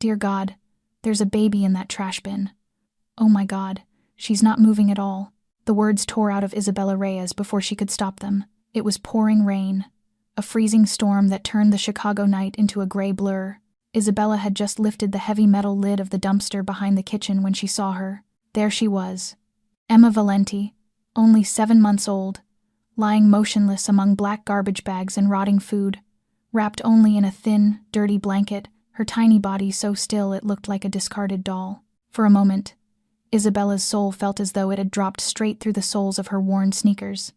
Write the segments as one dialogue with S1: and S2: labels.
S1: Dear God, there's a baby in that trash bin. Oh my God, she's not moving at all. The words tore out of Isabella Reyes before she could stop them. It was pouring rain, a freezing storm that turned the Chicago night into a gray blur. Isabella had just lifted the heavy metal lid of the dumpster behind the kitchen when she saw her. There she was, Emma Valenti, only 7 months old, lying motionless among black garbage bags and rotting food, wrapped only in a thin, dirty blanket, her tiny body so still it looked like a discarded doll. For a moment, Isabella's soul felt as though it had dropped straight through the soles of her worn sneakers.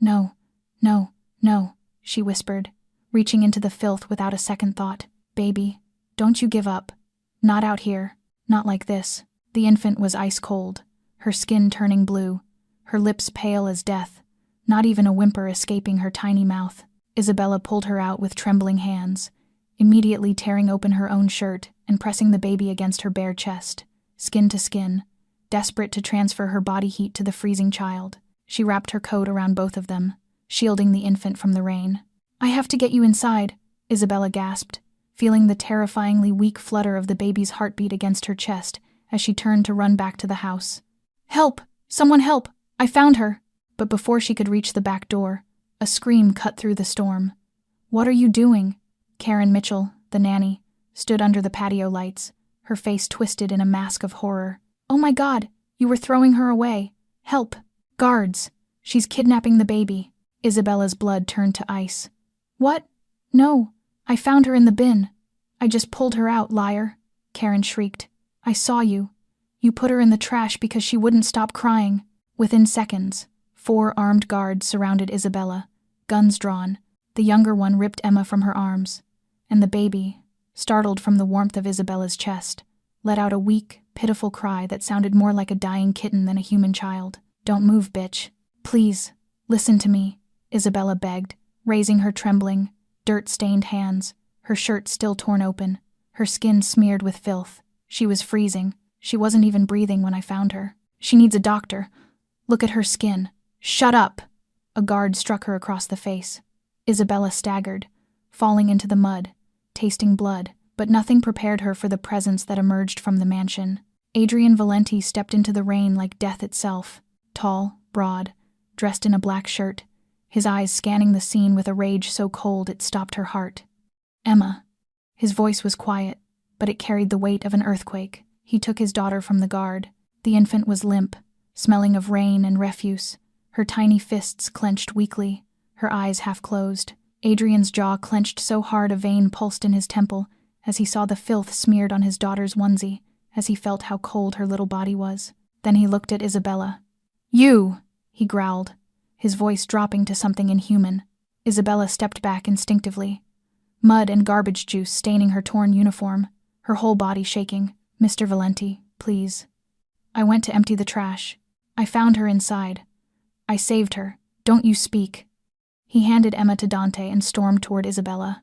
S1: No, no, no, she whispered, reaching into the filth without a second thought. Baby, don't you give up. Not out here. Not like this. The infant was ice cold, her skin turning blue, her lips pale as death, not even a whimper escaping her tiny mouth. Isabella pulled her out with trembling hands, immediately tearing open her own shirt and pressing the baby against her bare chest, skin to skin, desperate to transfer her body heat to the freezing child. She wrapped her coat around both of them, shielding the infant from the rain. I have to get you inside, Isabella gasped, feeling the terrifyingly weak flutter of the baby's heartbeat against her chest as she turned to run back to the house. Help! Someone help! I found her! But before she could reach the back door, a scream cut through the storm. What are you doing? Karen Mitchell, the nanny, stood under the patio lights, her face twisted in a mask of horror. Oh my God, you were throwing her away. Help! Guards! She's kidnapping the baby. Isabella's blood turned to ice. What? No, I found her in the bin. I just pulled her out, liar, Karen shrieked. I saw you. You put her in the trash because she wouldn't stop crying. Within seconds, 4 armed guards surrounded Isabella, guns drawn. The younger one ripped Emma from her arms, and the baby, startled from the warmth of Isabella's chest, let out a weak, pitiful cry that sounded more like a dying kitten than a human child. Don't move, bitch. Please, listen to me, Isabella begged, raising her trembling, dirt-stained hands, her shirt still torn open, her skin smeared with filth. She was freezing. She wasn't even breathing when I found her. She needs a doctor. Look at her skin. Shut up! A guard struck her across the face. Isabella staggered, falling into the mud, tasting blood, but nothing prepared her for the presence that emerged from the mansion. Adrian Valenti stepped into the rain like death itself, tall, broad, dressed in a black shirt, his eyes scanning the scene with a rage so cold it stopped her heart. Emma. His voice was quiet, but it carried the weight of an earthquake. He took his daughter from the guard. The infant was limp, smelling of rain and refuse, her tiny fists clenched weakly, her eyes half closed. Adrian's jaw clenched so hard a vein pulsed in his temple as he saw the filth smeared on his daughter's onesie, as he felt how cold her little body was. Then he looked at Isabella. You! He growled, his voice dropping to something inhuman. Isabella stepped back instinctively, mud and garbage juice staining her torn uniform, her whole body shaking. Mr. Valenti, please. I went to empty the trash. I found her inside. I saved her. Don't you speak. He handed Emma to Dante and stormed toward Isabella.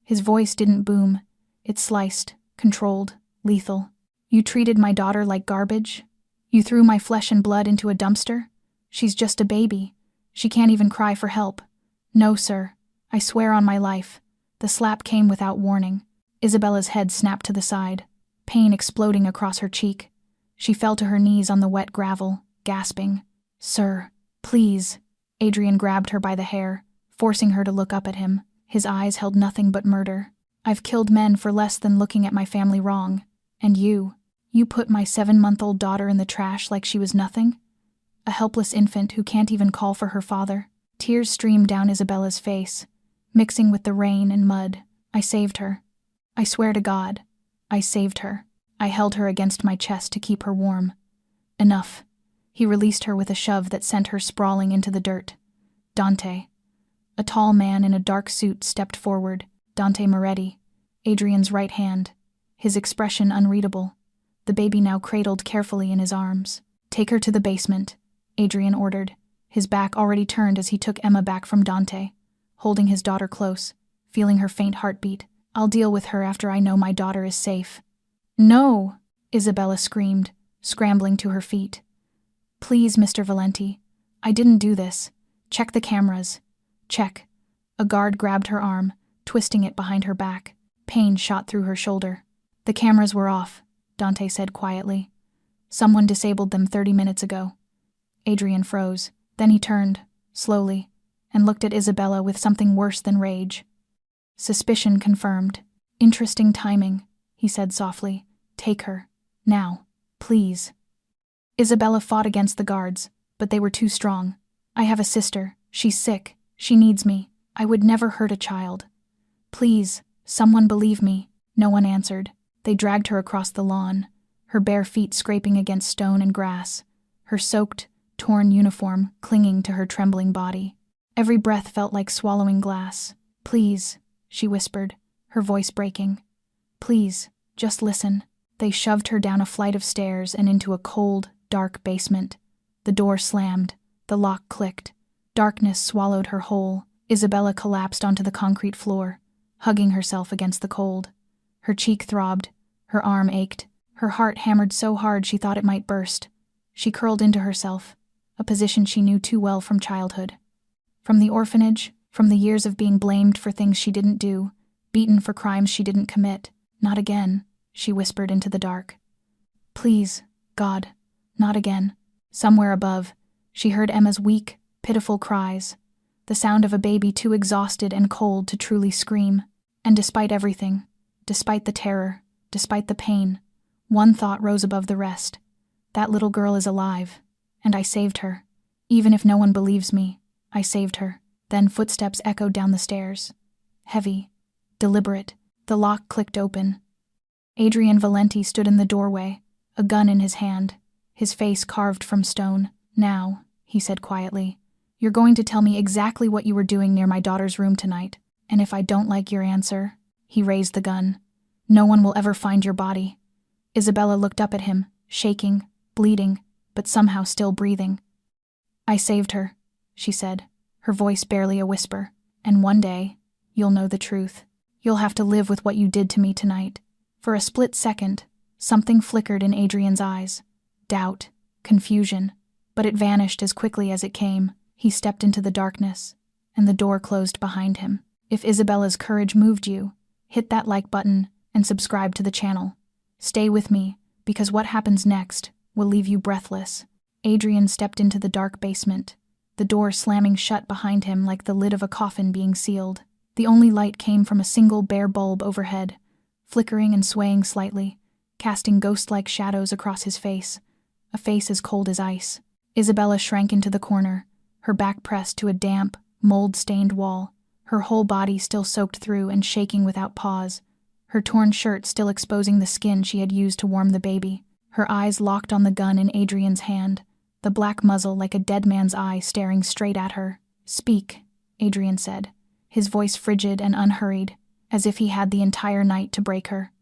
S1: His voice didn't boom. It sliced, controlled, lethal. You treated my daughter like garbage? You threw my flesh and blood into a dumpster? She's just a baby. She can't even cry for help. No, sir. I swear on my life. The slap came without warning. Isabella's head snapped to the side, pain exploding across her cheek. She fell to her knees on the wet gravel, gasping. Sir, please. Adrian grabbed her by the hair, forcing her to look up at him. His eyes held nothing but murder. I've killed men for less than looking at my family wrong. And you put my 7-month-old daughter in the trash like she was nothing? A helpless infant who can't even call for her father. Tears streamed down Isabella's face, mixing with the rain and mud. I saved her. I swear to God, I saved her. I held her against my chest to keep her warm. Enough. He released her with a shove that sent her sprawling into the dirt. Dante. A tall man in a dark suit stepped forward. Dante Moretti, Adrian's right hand, his expression unreadable, the baby now cradled carefully in his arms. Take her to the basement, Adrian ordered, his back already turned as he took Emma back from Dante, holding his daughter close, feeling her faint heartbeat. I'll deal with her after I know my daughter is safe. No, Isabella screamed, scrambling to her feet. Please, Mr. Valenti. I didn't do this. Check the cameras. Check. A guard grabbed her arm, twisting it behind her back. Pain shot through her shoulder. The cameras were off, Dante said quietly. Someone disabled them 30 minutes ago. Adrian froze. Then he turned, slowly, and looked at Isabella with something worse than rage. Suspicion confirmed. Interesting timing, he said softly. Take her. Now. Please. Isabella fought against the guards, but they were too strong. I have a sister. She's sick. She needs me. I would never hurt a child. Please, someone believe me. No one answered. They dragged her across the lawn, her bare feet scraping against stone and grass, her soaked, torn uniform clinging to her trembling body. Every breath felt like swallowing glass. Please, she whispered, her voice breaking. Please, just listen. They shoved her down a flight of stairs and into a cold, dark basement. The door slammed. The lock clicked. Darkness swallowed her whole. Isabella collapsed onto the concrete floor, hugging herself against the cold. Her cheek throbbed. Her arm ached. Her heart hammered so hard she thought it might burst. She curled into herself, a position she knew too well from childhood. From the orphanage, from the years of being blamed for things she didn't do, beaten for crimes she didn't commit. Not again, she whispered into the dark. Please, God, not again. Somewhere above, she heard Emma's weak, pitiful cries, the sound of a baby too exhausted and cold to truly scream. And despite everything, despite the terror, despite the pain, one thought rose above the rest. That little girl is alive, and I saved her. Even if no one believes me, I saved her. Then footsteps echoed down the stairs. Heavy, deliberate. The lock clicked open. Adrian Valenti stood in the doorway, a gun in his hand, his face carved from stone. Now, he said quietly, you're going to tell me exactly what you were doing near my daughter's room tonight, and if I don't like your answer, he raised the gun. No one will ever find your body. Isabella looked up at him, shaking, bleeding, but somehow still breathing. I saved her, she said, her voice barely a whisper, and one day, you'll know the truth. You'll have to live with what you did to me tonight. For a split second, something flickered in Adrian's eyes. Doubt, confusion, but it vanished as quickly as it came. He stepped into the darkness, and the door closed behind him. If Isabella's courage moved you, hit that like button and subscribe to the channel. Stay with me, because what happens next will leave you breathless. Adrian stepped into the dark basement, the door slamming shut behind him like the lid of a coffin being sealed. The only light came from a single bare bulb overhead, flickering and swaying slightly, casting ghost-like shadows across his face, a face as cold as ice. Isabella shrank into the corner, her back pressed to a damp, mold-stained wall, her whole body still soaked through and shaking without pause, her torn shirt still exposing the skin she had used to warm the baby. Her eyes locked on the gun in Adrian's hand, the black muzzle like a dead man's eye staring straight at her. Speak, Adrian said, his voice frigid and unhurried, as if he had the entire night to break her.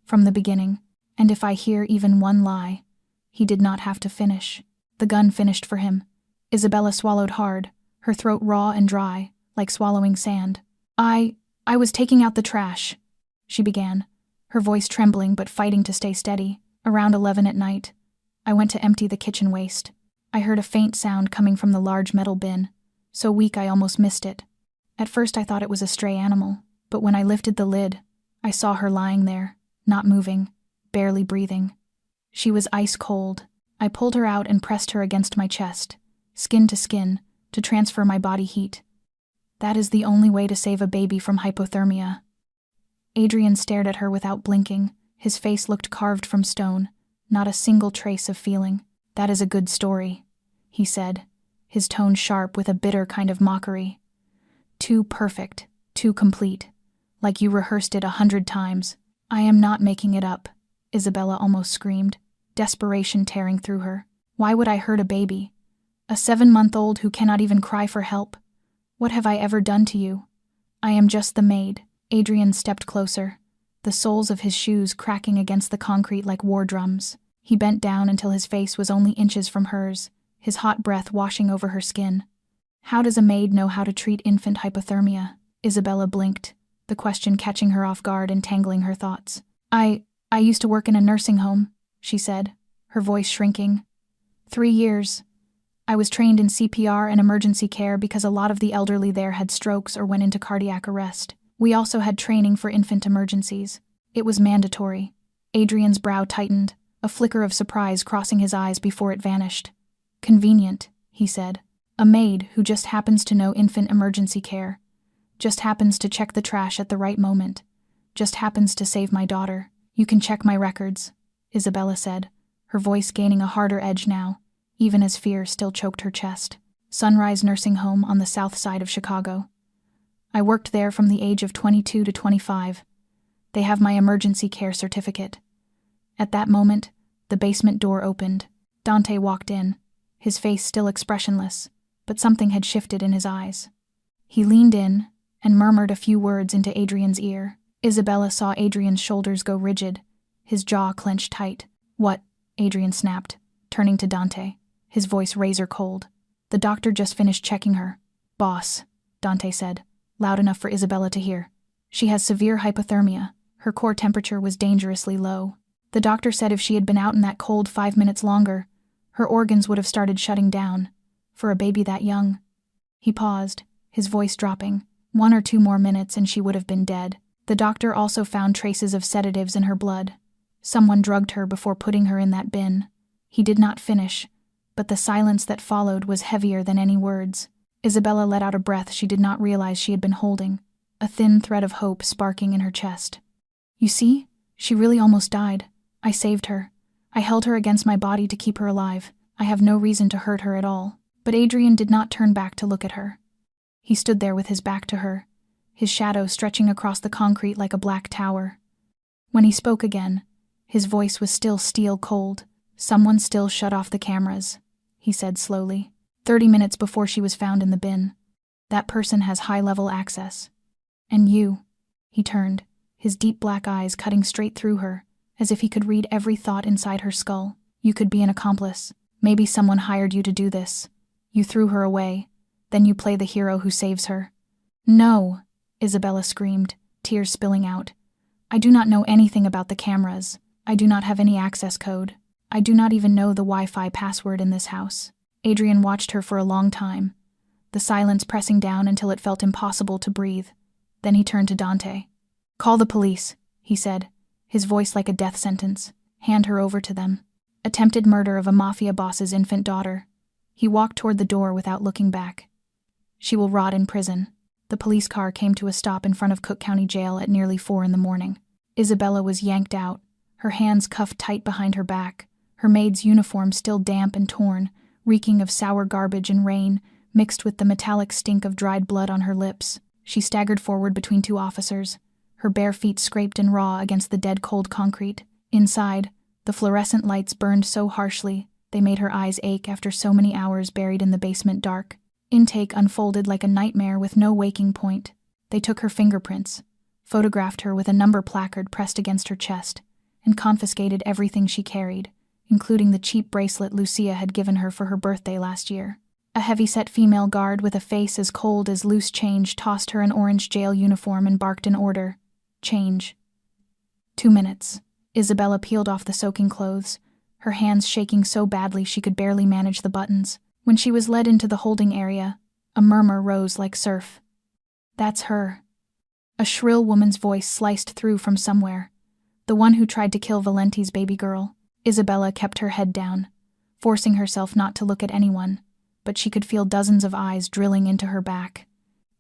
S1: From the beginning, and if I hear even one lie, he did not have to finish. The gun finished for him. Isabella swallowed hard, her throat raw and dry, like swallowing sand. I was taking out the trash, she began, her voice trembling but fighting to stay steady. Around 11 at night, I went to empty the kitchen waste. I heard a faint sound coming from the large metal bin, so weak I almost missed it. At first I thought it was a stray animal, but when I lifted the lid, I saw her lying there, not moving, barely breathing. She was ice cold. I pulled her out and pressed her against my chest, skin, to transfer my body heat. That is the only way to save a baby from hypothermia. Adrian stared at her without blinking. His face looked carved from stone, not a single trace of feeling. That is a good story, he said, his tone sharp with a bitter kind of mockery. Too perfect, too complete, like you rehearsed it 100 times. I am not making it up, Isabella almost screamed, desperation tearing through her. Why would I hurt a baby? A 7-month-old who cannot even cry for help? What have I ever done to you? I am just the maid. Adrian stepped closer, the soles of his shoes cracking against the concrete like war drums. He bent down until his face was only inches from hers, his hot breath washing over her skin. How does a maid know how to treat infant hypothermia? Isabella blinked, the question catching her off guard and tangling her thoughts. I used to work in a nursing home, she said, her voice shrinking. 3 years. I was trained in CPR and emergency care because a lot of the elderly there had strokes or went into cardiac arrest. We also had training for infant emergencies. It was mandatory. Adrian's brow tightened, a flicker of surprise crossing his eyes before it vanished. Convenient, he said. A maid who just happens to know infant emergency care. Just happens to check the trash at the right moment. Just happens to save my daughter. You can check my records, Isabella said, her voice gaining a harder edge now, even as fear still choked her chest. Sunrise Nursing Home on the south side of Chicago. I worked there from the age of 22 to 25. They have my emergency care certificate. At that moment, the basement door opened. Dante walked in, his face still expressionless, but something had shifted in his eyes. He leaned in and murmured a few words into Adrian's ear. Isabella saw Adrian's shoulders go rigid, his jaw clenched tight. "What?" Adrian snapped, turning to Dante, his voice razor cold. "The doctor just finished checking her." "Boss," Dante said, loud enough for Isabella to hear. "She has severe hypothermia. Her core temperature was dangerously low. The doctor said if she had been out in that cold 5 minutes longer, her organs would have started shutting down. For a baby that young." He paused, his voice dropping. 1 or 2 more minutes and she would have been dead. The doctor also found traces of sedatives in her blood. Someone drugged her before putting her in that bin. He did not finish, but the silence that followed was heavier than any words. Isabella let out a breath she did not realize she had been holding, a thin thread of hope sparking in her chest. "You see? She really almost died. I saved her. I held her against my body to keep her alive. I have no reason to hurt her at all." But Adrian did not turn back to look at her. He stood there with his back to her, his shadow stretching across the concrete like a black tower. When he spoke again, his voice was still steel cold. "Someone still shut off the cameras," he said slowly. 30 minutes before she was found in the bin. "That person has high-level access. And you," he turned, his deep black eyes cutting straight through her, as if he could read every thought inside her skull. "You could be an accomplice. Maybe someone hired you to do this. You threw her away. Then you play the hero who saves her." "No," Isabella screamed, tears spilling out. "I do not know anything about the cameras. I do not have any access code. I do not even know the Wi-Fi password in this house." Adrian watched her for a long time, the silence pressing down until it felt impossible to breathe. Then he turned to Dante. "Call the police," he said, his voice like a death sentence. "Hand her over to them. Attempted murder of a Mafia boss's infant daughter." He walked toward the door without looking back. "She will rot in prison." The police car came to a stop in front of Cook County Jail at nearly 4 in the morning. Isabella was yanked out, her hands cuffed tight behind her back, her maid's uniform still damp and torn, reeking of sour garbage and rain, mixed with the metallic stink of dried blood on her lips. She staggered forward between 2 officers, her bare feet scraped and raw against the dead-cold concrete. Inside, the fluorescent lights burned so harshly they made her eyes ache after so many hours buried in the basement dark. Intake unfolded like a nightmare with no waking point. They took her fingerprints, photographed her with a number placard pressed against her chest, and confiscated everything she carried, including the cheap bracelet Lucia had given her for her birthday last year. A heavy-set female guard with a face as cold as loose change tossed her an orange jail uniform and barked an order. "Change." 2 minutes. Isabella peeled off the soaking clothes, her hands shaking so badly she could barely manage the buttons. When she was led into the holding area, a murmur rose like surf. "That's her." A shrill woman's voice sliced through from somewhere. The one who tried to kill Valenti's baby girl. Isabella kept her head down, forcing herself not to look at anyone, but she could feel dozens of eyes drilling into her back.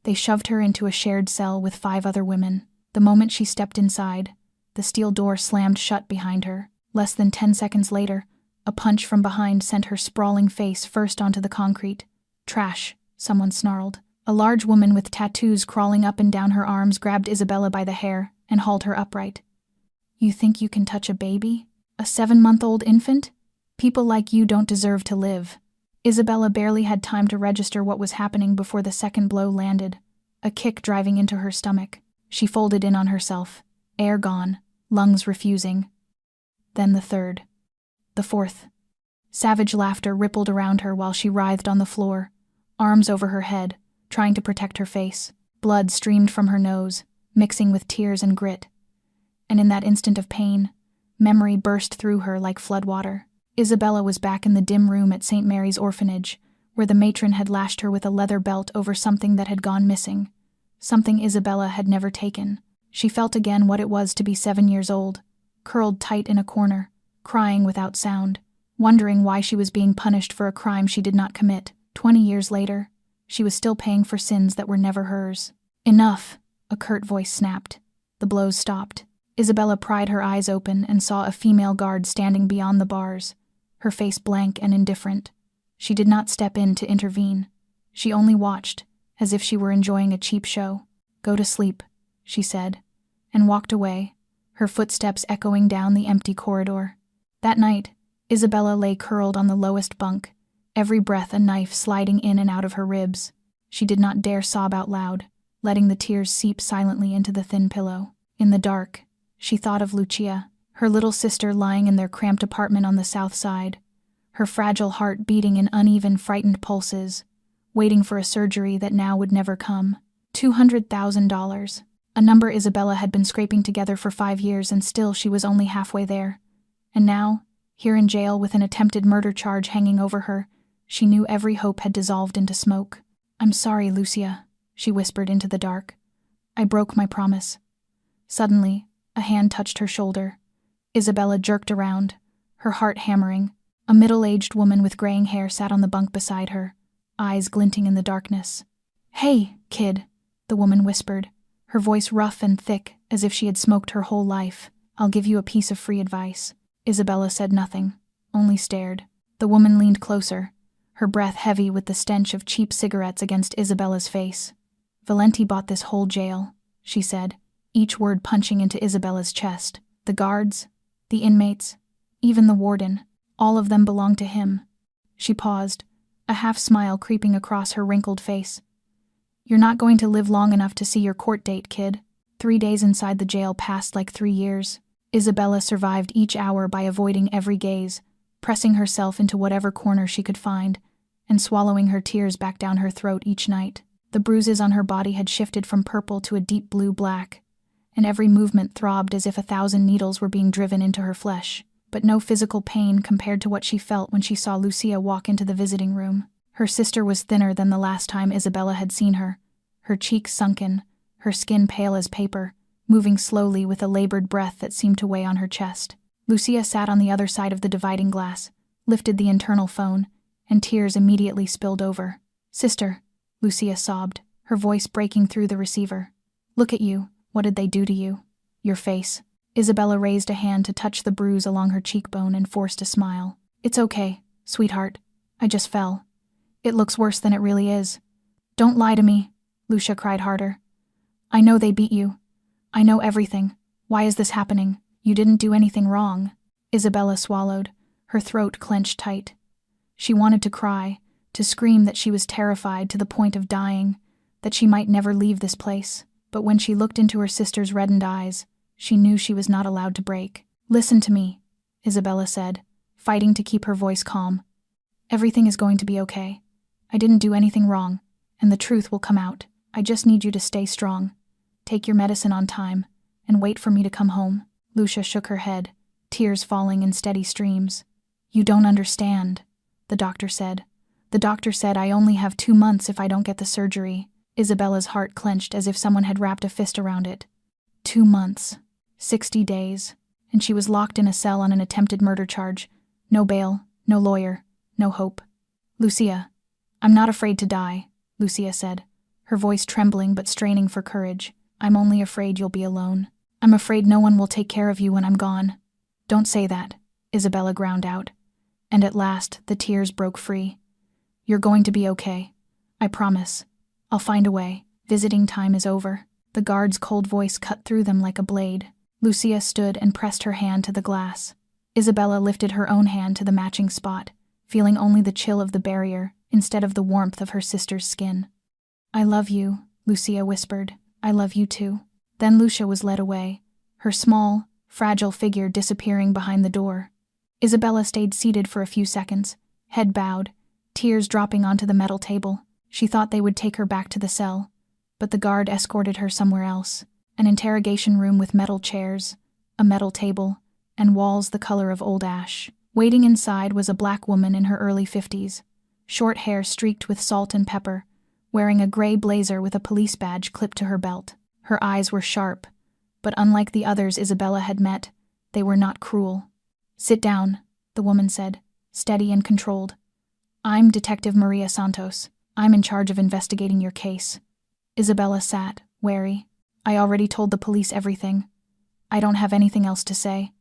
S1: They shoved her into a shared cell with 5 other women. The moment she stepped inside, the steel door slammed shut behind her. Less than 10 seconds later, a punch from behind sent her sprawling face first onto the concrete. "Trash," someone snarled. A large woman with tattoos crawling up and down her arms grabbed Isabella by the hair and hauled her upright. "You think you can touch a baby? A 7-month-old infant? People like you don't deserve to live." Isabella barely had time to register what was happening before the second blow landed, a kick driving into her stomach. She folded in on herself, air gone, lungs refusing. Then the third. The fourth. Savage laughter rippled around her while she writhed on the floor, arms over her head, trying to protect her face. Blood streamed from her nose, mixing with tears and grit. And in that instant of pain, memory burst through her like floodwater. Isabella was back in the dim room at St. Mary's Orphanage, where the matron had lashed her with a leather belt over something that had gone missing, something Isabella had never taken. She felt again what it was to be 7 years old, curled tight in a corner, crying without sound, wondering why she was being punished for a crime she did not commit. 20 years later, she was still paying for sins that were never hers. "Enough," a curt voice snapped. The blows stopped. Isabella pried her eyes open and saw a female guard standing beyond the bars, her face blank and indifferent. She did not step in to intervene. She only watched, as if she were enjoying a cheap show. "Go to sleep," she said, and walked away, her footsteps echoing down the empty corridor. That night, Isabella lay curled on the lowest bunk, every breath a knife sliding in and out of her ribs. She did not dare sob out loud, letting the tears seep silently into the thin pillow. In the dark, she thought of Lucia, her little sister lying in their cramped apartment on the south side, her fragile heart beating in uneven, frightened pulses, waiting for a surgery that now would never come. $200,000, a number Isabella had been scraping together for 5 years, and still she was only halfway there. And now, here in jail with an attempted murder charge hanging over her, she knew every hope had dissolved into smoke. "I'm sorry, Lucia," she whispered into the dark. "I broke my promise." Suddenly, a hand touched her shoulder. Isabella jerked around, her heart hammering. A middle-aged woman with graying hair sat on the bunk beside her, eyes glinting in the darkness. "Hey, kid," the woman whispered, her voice rough and thick as if she had smoked her whole life. "I'll give you a piece of free advice." Isabella said nothing, only stared. The woman leaned closer, her breath heavy with the stench of cheap cigarettes against Isabella's face. "Valenti bought this whole jail," she said, each word punching into Isabella's chest. "The guards, the inmates, even the warden, all of them belong to him." She paused, a half-smile creeping across her wrinkled face. "You're not going to live long enough to see your court date, kid." 3 days inside the jail passed like 3 years. Isabella survived each hour by avoiding every gaze, pressing herself into whatever corner she could find, and swallowing her tears back down her throat each night. The bruises on her body had shifted from purple to a deep blue-black, and every movement throbbed as if 1,000 needles were being driven into her flesh, but no physical pain compared to what she felt when she saw Lucia walk into the visiting room. Her sister was thinner than the last time Isabella had seen her, her cheeks sunken, her skin pale as paper, moving slowly with a labored breath that seemed to weigh on her chest. Lucia sat on the other side of the dividing glass, lifted the internal phone, and tears immediately spilled over. "Sister," Lucia sobbed, her voice breaking through the receiver. "Look at you. What did they do to you? Your face." Isabella raised a hand to touch the bruise along her cheekbone and forced a smile. "It's okay, sweetheart. I just fell. It looks worse than it really is." "Don't lie to me," Lucia cried harder. "I know they beat you. I know everything. Why is this happening? You didn't do anything wrong." Isabella swallowed, her throat clenched tight. She wanted to cry, to scream that she was terrified to the point of dying, that she might never leave this place. But when she looked into her sister's reddened eyes, she knew she was not allowed to break. "Listen to me," Isabella said, fighting to keep her voice calm. "Everything is going to be okay. I didn't do anything wrong, and the truth will come out. I just need you to stay strong. Take your medicine on time, and wait for me to come home." Lucia shook her head, tears falling in steady streams. "You don't understand," the doctor said. "The doctor said I only have 2 months if I don't get the surgery." Isabella's heart clenched as if someone had wrapped a fist around it. 2 months. 60 days. And she was locked in a cell on an attempted murder charge. No bail, no lawyer, no hope. "Lucia, I'm not afraid to die," Lucia said, her voice trembling but straining for courage. "I'm only afraid you'll be alone. I'm afraid no one will take care of you when I'm gone." "Don't say that," Isabella ground out. And at last, the tears broke free. "You're going to be okay. I promise. I'll find a way. Visiting time is over." The guard's cold voice cut through them like a blade. Lucia stood and pressed her hand to the glass. Isabella lifted her own hand to the matching spot, feeling only the chill of the barrier instead of the warmth of her sister's skin. "I love you," Lucia whispered. "I love you too." Then Lucia was led away, her small, fragile figure disappearing behind the door. Isabella stayed seated for a few seconds, head bowed, tears dropping onto the metal table. She thought they would take her back to the cell, but the guard escorted her somewhere else, an interrogation room with metal chairs, a metal table, and walls the color of old ash. Waiting inside was a black woman in her early 50s, short hair streaked with salt and pepper, wearing a gray blazer with a police badge clipped to her belt. Her eyes were sharp, But unlike the others Isabella had met, they were not cruel. "Sit down," the woman said, steady and controlled. "I'm Detective Maria Santos. I'm in charge of investigating your case." Isabella sat, wary. "I already told the police everything. I don't have anything else to say."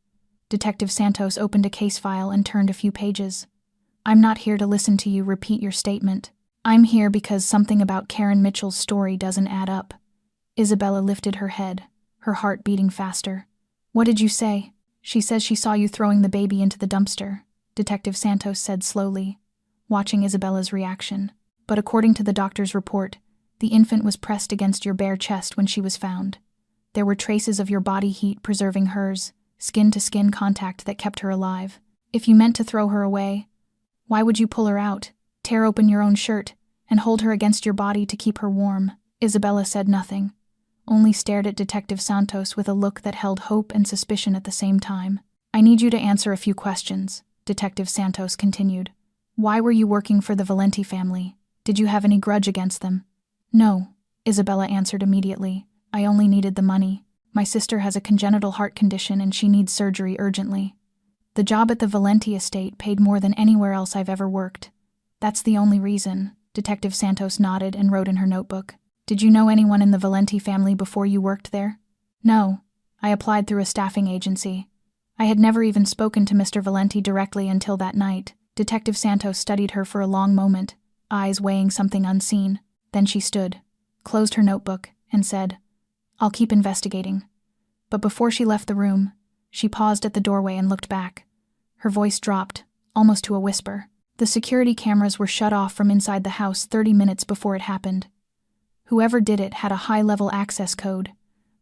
S1: Detective Santos opened a case file and turned a few pages. "I'm not here to listen to you repeat your statement. I'm here because something about Karen Mitchell's story doesn't add up." Isabella lifted her head, her heart beating faster. "What did you say?" "She says she saw you throwing the baby into the dumpster," Detective Santos said slowly, watching Isabella's reaction. "But according to the doctor's report, the infant was pressed against your bare chest when she was found. There were traces of your body heat preserving hers, skin-to-skin contact that kept her alive. If you meant to throw her away, why would you pull her out, tear open your own shirt, and hold her against your body to keep her warm?" Isabella said nothing, only stared at Detective Santos with a look that held hope and suspicion at the same time. "I need you to answer a few questions," Detective Santos continued. "Why were you working for the Valenti family? Did you have any grudge against them?" "No," Isabella answered immediately. "I only needed the money. My sister has a congenital heart condition and she needs surgery urgently. The job at the Valenti estate paid more than anywhere else I've ever worked. That's the only reason." Detective Santos nodded and wrote in her notebook. "Did you know anyone in the Valenti family before you worked there?" "No. I applied through a staffing agency. I had never even spoken to Mr. Valenti directly until that night." Detective Santos studied her for a long moment, eyes weighing something unseen. Then she stood, closed her notebook, and said, "I'll keep investigating." But before she left the room, she paused at the doorway and looked back. Her voice dropped, almost to a whisper. The security cameras were shut off from inside the house 30 minutes before it happened. Whoever did it had a high-level access code,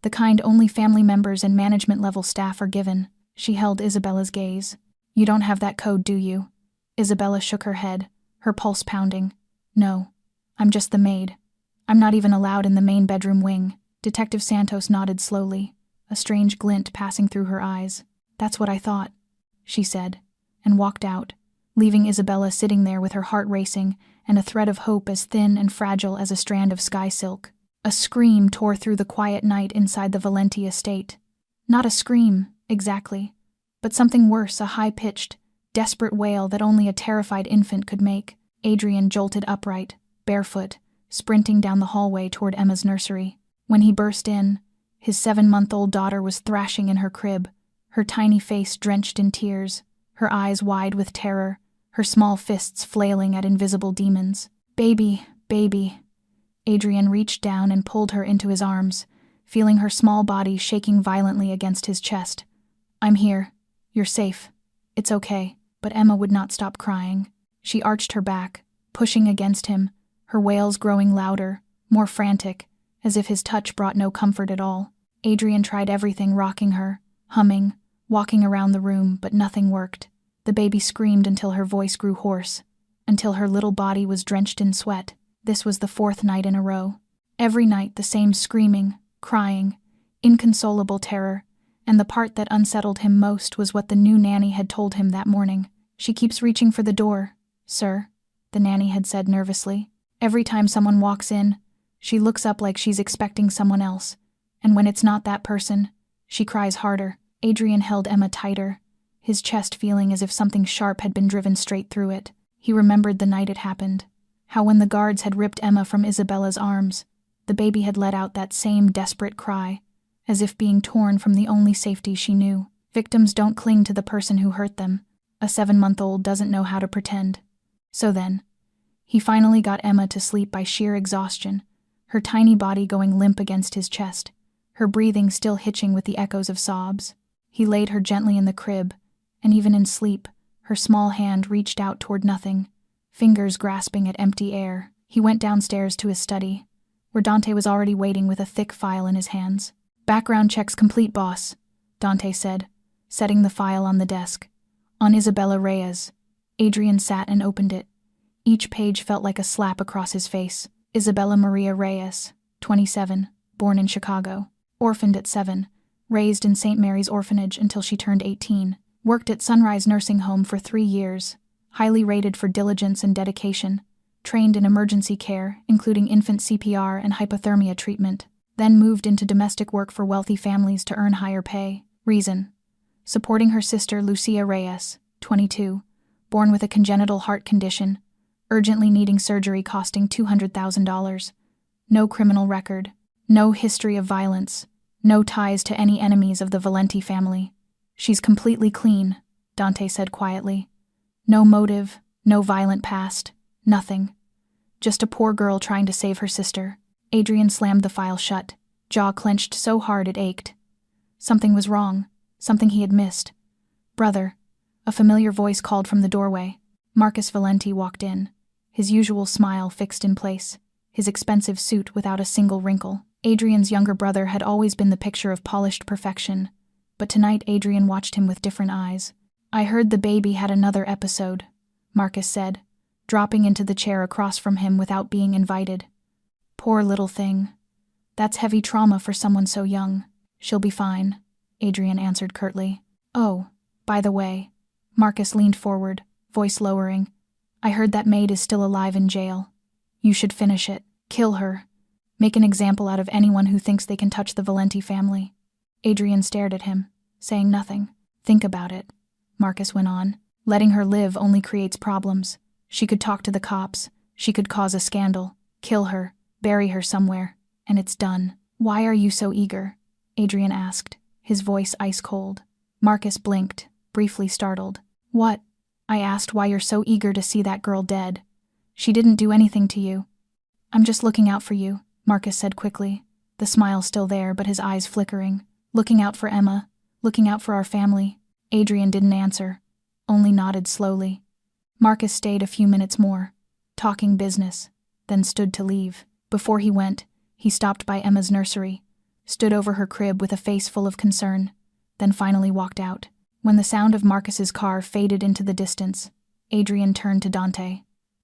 S1: the kind only family members and management-level staff are given. She held Isabella's gaze. "You don't have that code, do you?" Isabella shook her head, her pulse pounding. "No. I'm just the maid. I'm not even allowed in the main bedroom wing." Detective Santos nodded slowly, a strange glint passing through her eyes. "That's what I thought," she said, and walked out, leaving Isabella sitting there with her heart racing and a thread of hope as thin and fragile as a strand of sky silk. A scream tore through the quiet night inside the Valenti estate. Not a scream, exactly, but something worse, a high-pitched, desperate wail that only a terrified infant could make. Adrian jolted upright, barefoot, sprinting down the hallway toward Emma's nursery. When he burst in, his 7-month-old daughter was thrashing in her crib, her tiny face drenched in tears, her eyes wide with terror, her small fists flailing at invisible demons. "Baby, baby." Adrian reached down and pulled her into his arms, feeling her small body shaking violently against his chest. "I'm here. You're safe. It's okay." But Emma would not stop crying. She arched her back, pushing against him, her wails growing louder, more frantic, as if his touch brought no comfort at all. Adrian tried everything, rocking her, humming, walking around the room, but nothing worked. The baby screamed until her voice grew hoarse, until her little body was drenched in sweat. This was the 4th night in a row. Every night the same screaming, crying, inconsolable terror, and the part that unsettled him most was what the new nanny had told him that morning. "She keeps reaching for the door, sir," the nanny had said nervously. "Every time someone walks in, she looks up like she's expecting someone else, and when it's not that person, she cries harder." Adrian held Emma tighter, his chest feeling as if something sharp had been driven straight through it. He remembered the night it happened, how when the guards had ripped Emma from Isabella's arms, the baby had let out that same desperate cry, as if being torn from the only safety she knew. Victims don't cling to the person who hurt them. A 7-month-old doesn't know how to pretend. So then, he finally got Emma to sleep by sheer exhaustion, her tiny body going limp against his chest, her breathing still hitching with the echoes of sobs. He laid her gently in the crib, and even in sleep, her small hand reached out toward nothing, fingers grasping at empty air. He went downstairs to his study, where Dante was already waiting with a thick file in his hands. "Background checks complete, boss," Dante said, setting the file on the desk. On Isabella Reyes. Adrian sat and opened it. Each page felt like a slap across his face. Isabella Maria Reyes, 27, born in Chicago. Orphaned at 7, raised in St. Mary's Orphanage until she turned 18. Worked at Sunrise Nursing Home for 3 years. Highly rated for diligence and dedication. Trained in emergency care, including infant CPR and hypothermia treatment. then moved into domestic work for wealthy families to earn higher pay. Reason: supporting her sister Lucia Reyes, 22, born with a congenital heart condition, urgently needing surgery costing $200,000. No criminal record, no history of violence, no ties to any enemies of the Valenti family. She's completely clean, Dante said quietly. No motive, no violent past, nothing. Just a poor girl trying to save her sister. Adrian slammed the file shut, jaw clenched so hard it ached. Something was wrong, something he had missed. "Brother," a familiar voice called from the doorway. Marcus Valenti walked in, his usual smile fixed in place, his expensive suit without a single wrinkle. Adrian's younger brother had always been the picture of polished perfection, but tonight Adrian watched him with different eyes. "I heard the baby had another episode," Marcus said, dropping into the chair across from him without being invited. "Poor little thing. That's heavy trauma for someone so young." "She'll be fine," Adrian answered curtly. "Oh, by the way," Marcus leaned forward, voice lowering, "I heard that Maid is still alive in jail. You should finish it. Kill her. Make an example out of anyone who thinks they can touch the Valenti family." Adrian stared at him, saying nothing. "Think about it," Marcus went on. "Letting her live only creates problems. She could talk to the cops, she could cause a scandal, kill her, bury her somewhere, and it's done." "Why are you so eager?" Adrian asked, his voice ice-cold. Marcus blinked, briefly startled. "What?" "I asked why you're so eager to see that girl dead. She didn't do anything to you." "I'm just looking out for you," Marcus said quickly, the smile still there but his eyes flickering. "Looking out for Emma, looking out for our family." Adrian didn't answer, only nodded slowly. Marcus stayed a few minutes more, talking business, then stood to leave. Before he went, he stopped by Emma's nursery, stood over her crib with a face full of concern, then finally walked out. When the sound of Marcus's car faded into the distance, Adrian turned to Dante.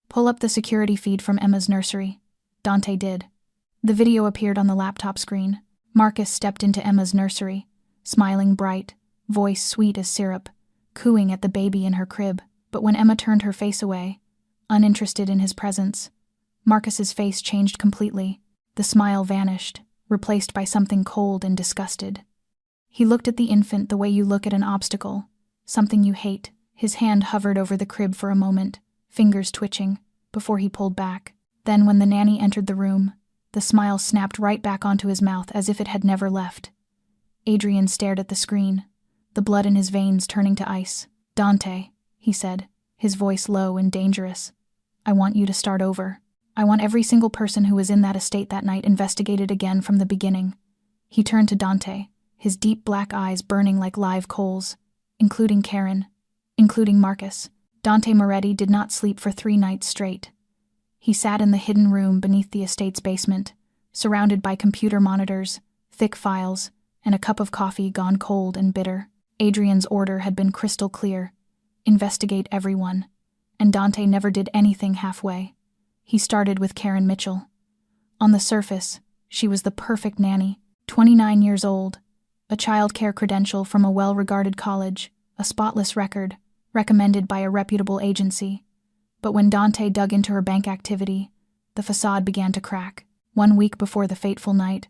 S1: "Pull up the security feed from Emma's nursery." Dante did. The video appeared on the laptop screen. Marcus stepped into Emma's nursery, smiling bright, voice sweet as syrup, cooing at the baby in her crib. But when Emma turned her face away, uninterested in his presence, Marcus's face changed completely. The smile vanished, replaced by something cold and disgusted. He looked at the infant the way you look at an obstacle, something you hate. His hand hovered over the crib for a moment, fingers twitching, before he pulled back. Then when the nanny entered the room, the smile snapped right back onto his mouth as if it had never left. Adrian stared at the screen, the blood in his veins turning to ice. "Dante," he said, his voice low and dangerous, "I want you to start over. I want every single person who was in that estate that night investigated again from the beginning." He turned to Dante, his deep black eyes burning like live coals, including Karen, including Marcus. Dante Moretti did not sleep for 3 nights straight. He sat in the hidden room beneath the estate's basement, surrounded by computer monitors, thick files, and a cup of coffee gone cold and bitter. Adrian's order had been crystal clear: investigate everyone, and Dante never did anything halfway. He started with Karen Mitchell. On the surface, she was the perfect nanny, 29 years old, a child care credential from a well-regarded college, a spotless record, recommended by a reputable agency. But when Dante dug into her bank activity, the facade began to crack. 1 week before the fateful night,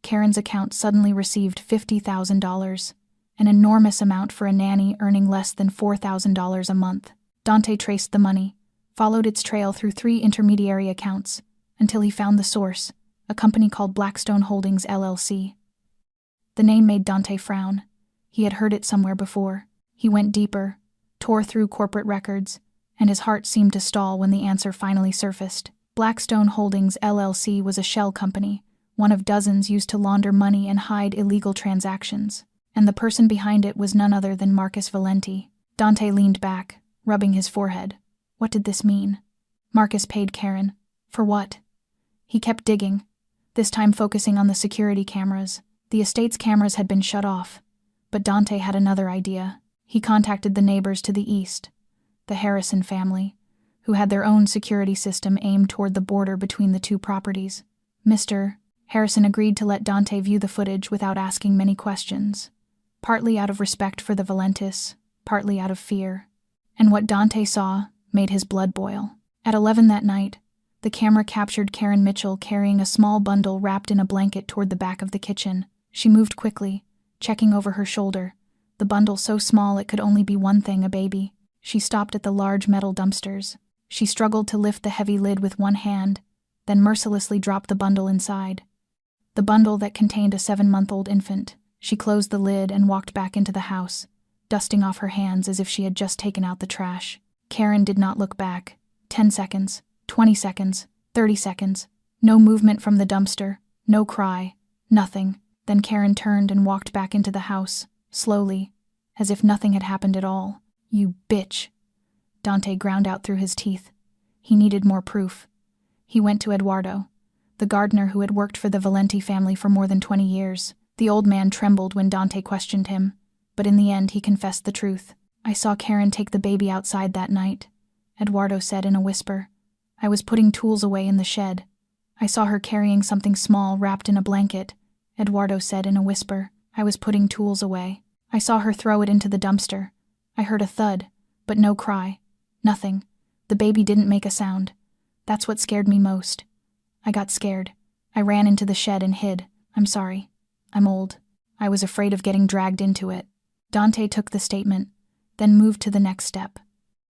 S1: Karen's account suddenly received $50,000, an enormous amount for a nanny earning less than $4,000 a month. Dante traced the money, followed its trail through 3 intermediary accounts, until he found the source, a company called Blackstone Holdings LLC. The name made Dante frown. He had heard it somewhere before. He went deeper, tore through corporate records, and his heart seemed to stall when the answer finally surfaced. Blackstone Holdings LLC was a shell company, one of dozens used to launder money and hide illegal transactions, and the person behind it was none other than Marcus Valenti. Dante leaned back, rubbing his forehead. What did this mean? Marcus paid Karen. For what? He kept digging, this time focusing on the security cameras. The estate's cameras had been shut off, but Dante had another idea. He contacted the neighbors to the east, the Harrison family, who had their own security system aimed toward the border between the 2 properties. Mr. Harrison agreed to let Dante view the footage without asking many questions, partly out of respect for the Valentis, partly out of fear. And what Dante saw made his blood boil. At 11 that night, The camera captured Karen Mitchell carrying a small bundle wrapped in a blanket toward the back of the kitchen. She moved quickly, checking over her shoulder, the bundle so small it could only be one thing, a baby. She stopped at the large metal dumpsters. She struggled to lift the heavy lid with one hand, then mercilessly dropped the bundle inside. The bundle that contained a 7-month-old infant. She closed the lid and walked back into the house, dusting off her hands as if she had just taken out the trash. Karen did not look back. 10 seconds, 20 seconds, 30 seconds. No movement from the dumpster, no cry, nothing. Then Karen turned and walked back into the house, slowly, as if nothing had happened at all. "You bitch," Dante ground out through his teeth. He needed more proof. He went to Eduardo, the gardener who had worked for the Valenti family for more than 20 years. The old man trembled when Dante questioned him, but in the end he confessed the truth. "I saw Karen take the baby outside that night," Eduardo said in a whisper. "I was putting tools away in the shed. I saw her carrying something small wrapped in a blanket," Eduardo said in a whisper. "I was putting tools away. I saw her throw it into the dumpster. I heard a thud, but no cry. Nothing. The baby didn't make a sound. That's what scared me most. I got scared. I ran into the shed and hid. I'm sorry. I'm old. I was afraid of getting dragged into it." Dante took the statement, then moved to the next step.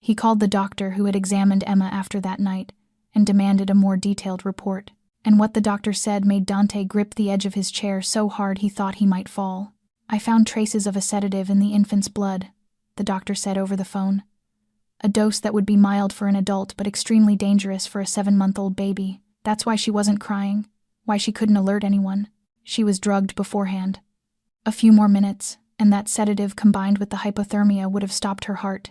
S1: He called the doctor who had examined Emma after that night and demanded a more detailed report. And what the doctor said made Dante grip the edge of his chair so hard he thought he might fall. "I found traces of a sedative in the infant's blood," the doctor said over the phone. "A dose that would be mild for an adult but extremely dangerous for a 7-month-old baby. That's why she wasn't crying, why she couldn't alert anyone. She was drugged beforehand. A few more minutes, and that sedative combined with the hypothermia would have stopped her heart."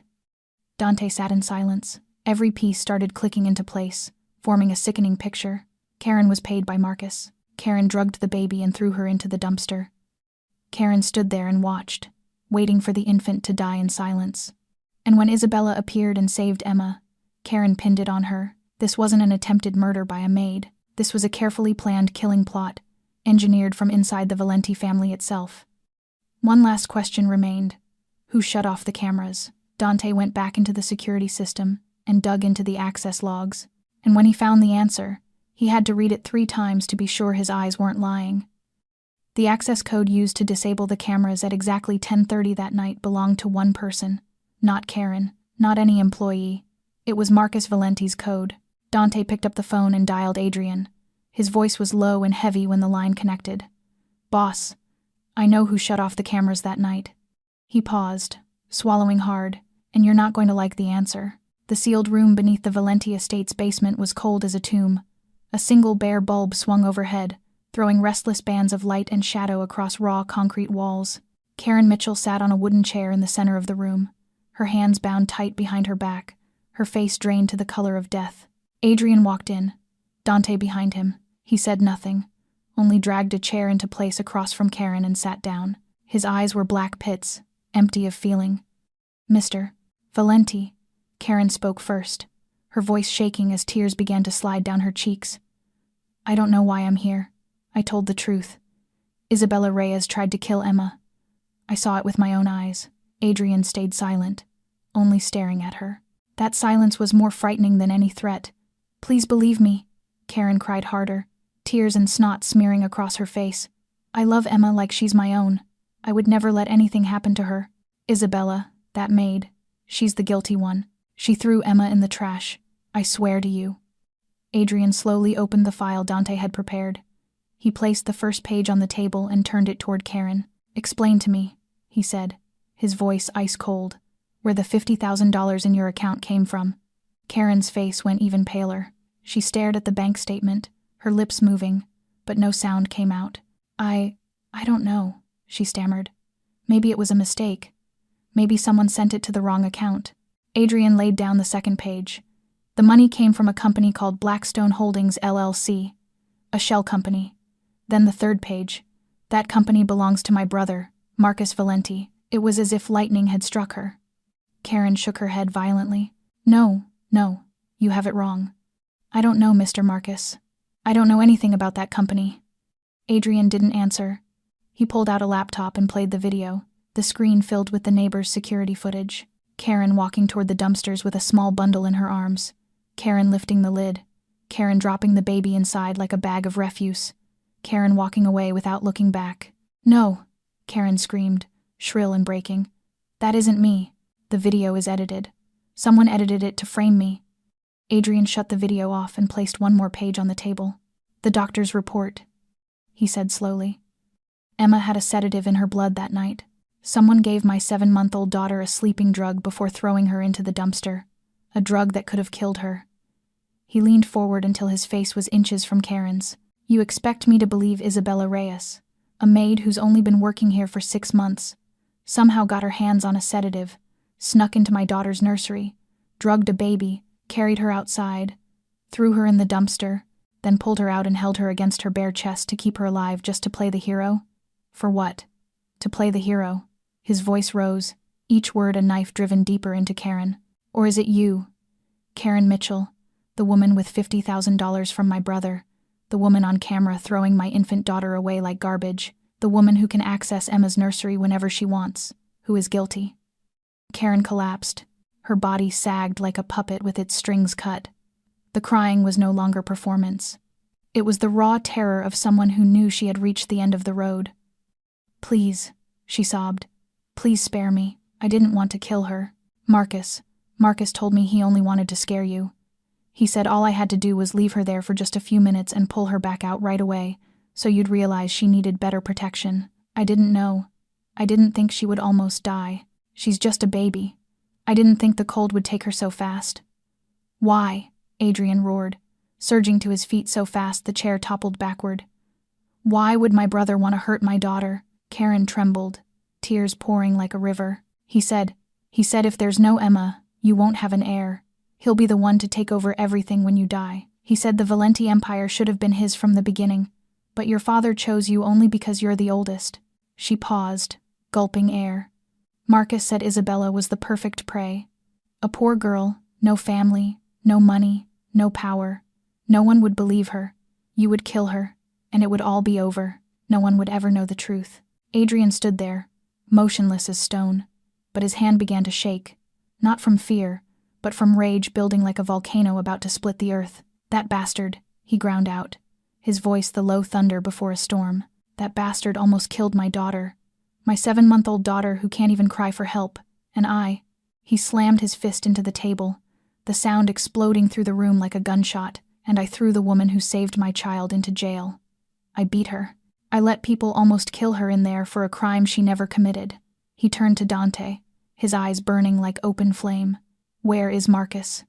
S1: Dante sat in silence. Every piece started clicking into place, forming a sickening picture. Karen was paid by Marcus. Karen drugged the baby and threw her into the dumpster. Karen stood there and watched, waiting for the infant to die in silence. And when Isabella appeared and saved Emma, Karen pinned it on her. This wasn't an attempted murder by a maid. This was a carefully planned killing plot, engineered from inside the Valenti family itself. One last question remained. Who shut off the cameras? Dante went back into the security system and dug into the access logs. And when he found the answer, he had to read it 3 times to be sure his eyes weren't lying. The access code used to disable the cameras at exactly 10:30 that night belonged to one person. Not Karen, not any employee. It was Marcus Valenti's code. Dante picked up the phone and dialed Adrian. His voice was low and heavy when the line connected. "Boss, I know who shut off the cameras that night." He paused, swallowing hard, "and you're not going to like the answer." The sealed room beneath the Valenti estate's basement was cold as a tomb. A single bare bulb swung overhead, throwing restless bands of light and shadow across raw concrete walls. Karen Mitchell sat on a wooden chair in the center of the room, her hands bound tight behind her back, her face drained to the color of death. Adrian walked in, Dante behind him. He said nothing, only dragged a chair into place across from Karen and sat down. His eyes were black pits, empty of feeling. "Mr. Valenti," Karen spoke first, her voice shaking as tears began to slide down her cheeks. "I don't know why I'm here. I told the truth. Isabella Reyes tried to kill Emma. I saw it with my own eyes." Adrian stayed silent, only staring at her. That silence was more frightening than any threat. "Please believe me," Karen cried harder, tears and snot smearing across her face. "I love Emma like she's my own. I would never let anything happen to her. Isabella, that maid, she's the guilty one. She threw Emma in the trash. I swear to you." Adrian slowly opened the file Dante had prepared. He placed the first page on the table and turned it toward Karen. "Explain to me," he said, his voice ice cold, "where the $50,000 in your account came from." Karen's face went even paler. She stared at the bank statement, her lips moving, but no sound came out. I don't know," she stammered. "Maybe it was a mistake. Maybe someone sent it to the wrong account." Adrian laid down the second page. "The money came from a company called Blackstone Holdings LLC, a shell company." Then the third page. "That company belongs to my brother, Marcus Valenti." It was as if lightning had struck her. Karen shook her head violently. No, you have it wrong. I don't know Mr. Marcus. I don't know anything about that company." Adrian didn't answer. He pulled out a laptop and played the video, the screen filled with the neighbor's security footage. Karen walking toward the dumpsters with a small bundle in her arms. Karen lifting the lid. Karen dropping the baby inside like a bag of refuse. Karen walking away without looking back. "No!" Karen screamed, shrill and breaking. "That isn't me. The video is edited. Someone edited it to frame me." Adrian shut the video off and placed one more page on the table. "The doctor's report," he said slowly. "Emma had a sedative in her blood that night. Someone gave my 7-month-old daughter a sleeping drug before throwing her into the dumpster. A drug that could have killed her." He leaned forward until his face was inches from Karen's. "You expect me to believe Isabella Reyes, a maid who's only been working here for 6 months, somehow got her hands on a sedative, snuck into my daughter's nursery, drugged a baby, carried her outside, threw her in the dumpster, then pulled her out and held her against her bare chest to keep her alive just to play the hero? For what? To play the hero?" His voice rose, each word a knife driven deeper into Karen. "Or is it you? Karen Mitchell, the woman with $50,000 from my brother, the woman on camera throwing my infant daughter away like garbage, the woman who can access Emma's nursery whenever she wants, who is guilty?" Karen collapsed. Her body sagged like a puppet with its strings cut. The crying was no longer performance. It was the raw terror of someone who knew she had reached the end of the road. "Please," she sobbed. "Please spare me. I didn't want to kill her. Marcus told me he only wanted to scare you. He said all I had to do was leave her there for just a few minutes and pull her back out right away, so you'd realize she needed better protection. I didn't know. I didn't think she would almost die. She's just a baby. I didn't think the cold would take her so fast." "Why?" Adrian roared, surging to his feet so fast the chair toppled backward. "Why would my brother want to hurt my daughter?" Karen trembled, tears pouring like a river. He said if there's no Emma, you won't have an heir. He'll be the one to take over everything when you die. He said the Valenti Empire should have been his from the beginning, but your father chose you only because you're the oldest." She paused, gulping air. "Marcus said Isabella was the perfect prey. A poor girl, no family, no money, no power. No one would believe her. You would kill her, and it would all be over. No one would ever know the truth." Adrian stood there, motionless as stone, but his hand began to shake, not from fear, but from rage building like a volcano about to split the earth. "That bastard," he ground out, his voice the low thunder before a storm. "That bastard almost killed my daughter. My 7-month-old daughter who can't even cry for help. And I..." He slammed his fist into the table, the sound exploding through the room like a gunshot, "and I threw the woman who saved my child into jail. I beat her. I let people almost kill her in there for a crime she never committed." He turned to Dante, his eyes burning like open flame. "Where is Marcus?"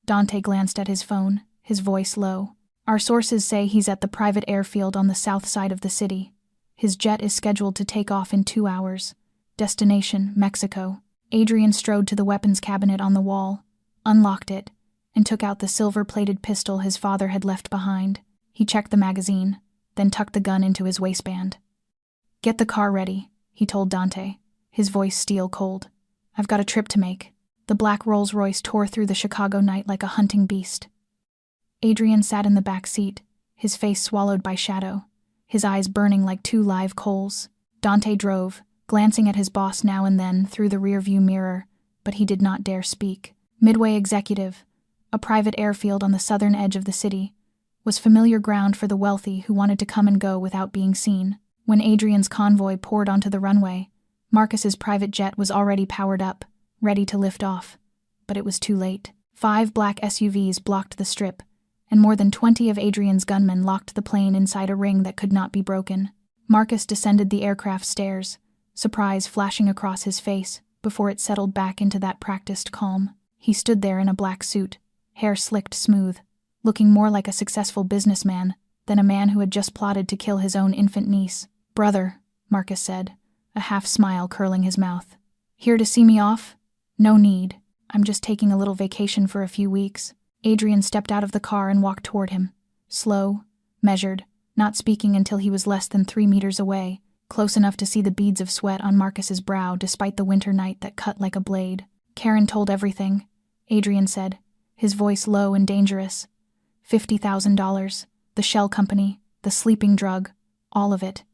S1: Dante glanced at his phone, his voice low. "Our sources say he's at the private airfield on the south side of the city. His jet is scheduled to take off in 2 hours. Destination, Mexico." Adrian strode to the weapons cabinet on the wall, unlocked it, and took out the silver-plated pistol his father had left behind. He checked the magazine, then tucked the gun into his waistband. "Get the car ready," he told Dante, his voice steel cold. "I've got a trip to make." The black Rolls-Royce tore through the Chicago night like a hunting beast. Adrian sat in the back seat, his face swallowed by shadow, his eyes burning like 2 live coals. Dante drove, glancing at his boss now and then through the rearview mirror, but he did not dare speak. Midway Executive, a private airfield on the southern edge of the city, was familiar ground for the wealthy who wanted to come and go without being seen. When Adrian's convoy poured onto the runway, Marcus's private jet was already powered up, ready to lift off. But it was too late. 5 black SUVs blocked the strip, and more than 20 of Adrian's gunmen locked the plane inside a ring that could not be broken. Marcus descended the aircraft stairs, surprise flashing across his face before it settled back into that practiced calm. He stood there in a black suit, hair slicked smooth, looking more like a successful businessman than a man who had just plotted to kill his own infant niece. "Brother," Marcus said, a half-smile curling his mouth. "Here to see me off? No need. I'm just taking a little vacation for a few weeks." Adrian stepped out of the car and walked toward him, slow, measured, not speaking until he was less than 3 meters away, close enough to see the beads of sweat on Marcus's brow despite the winter night that cut like a blade. "Karen told everything," Adrian said, his voice low and dangerous. $50,000, the shell company, the sleeping drug, all of it.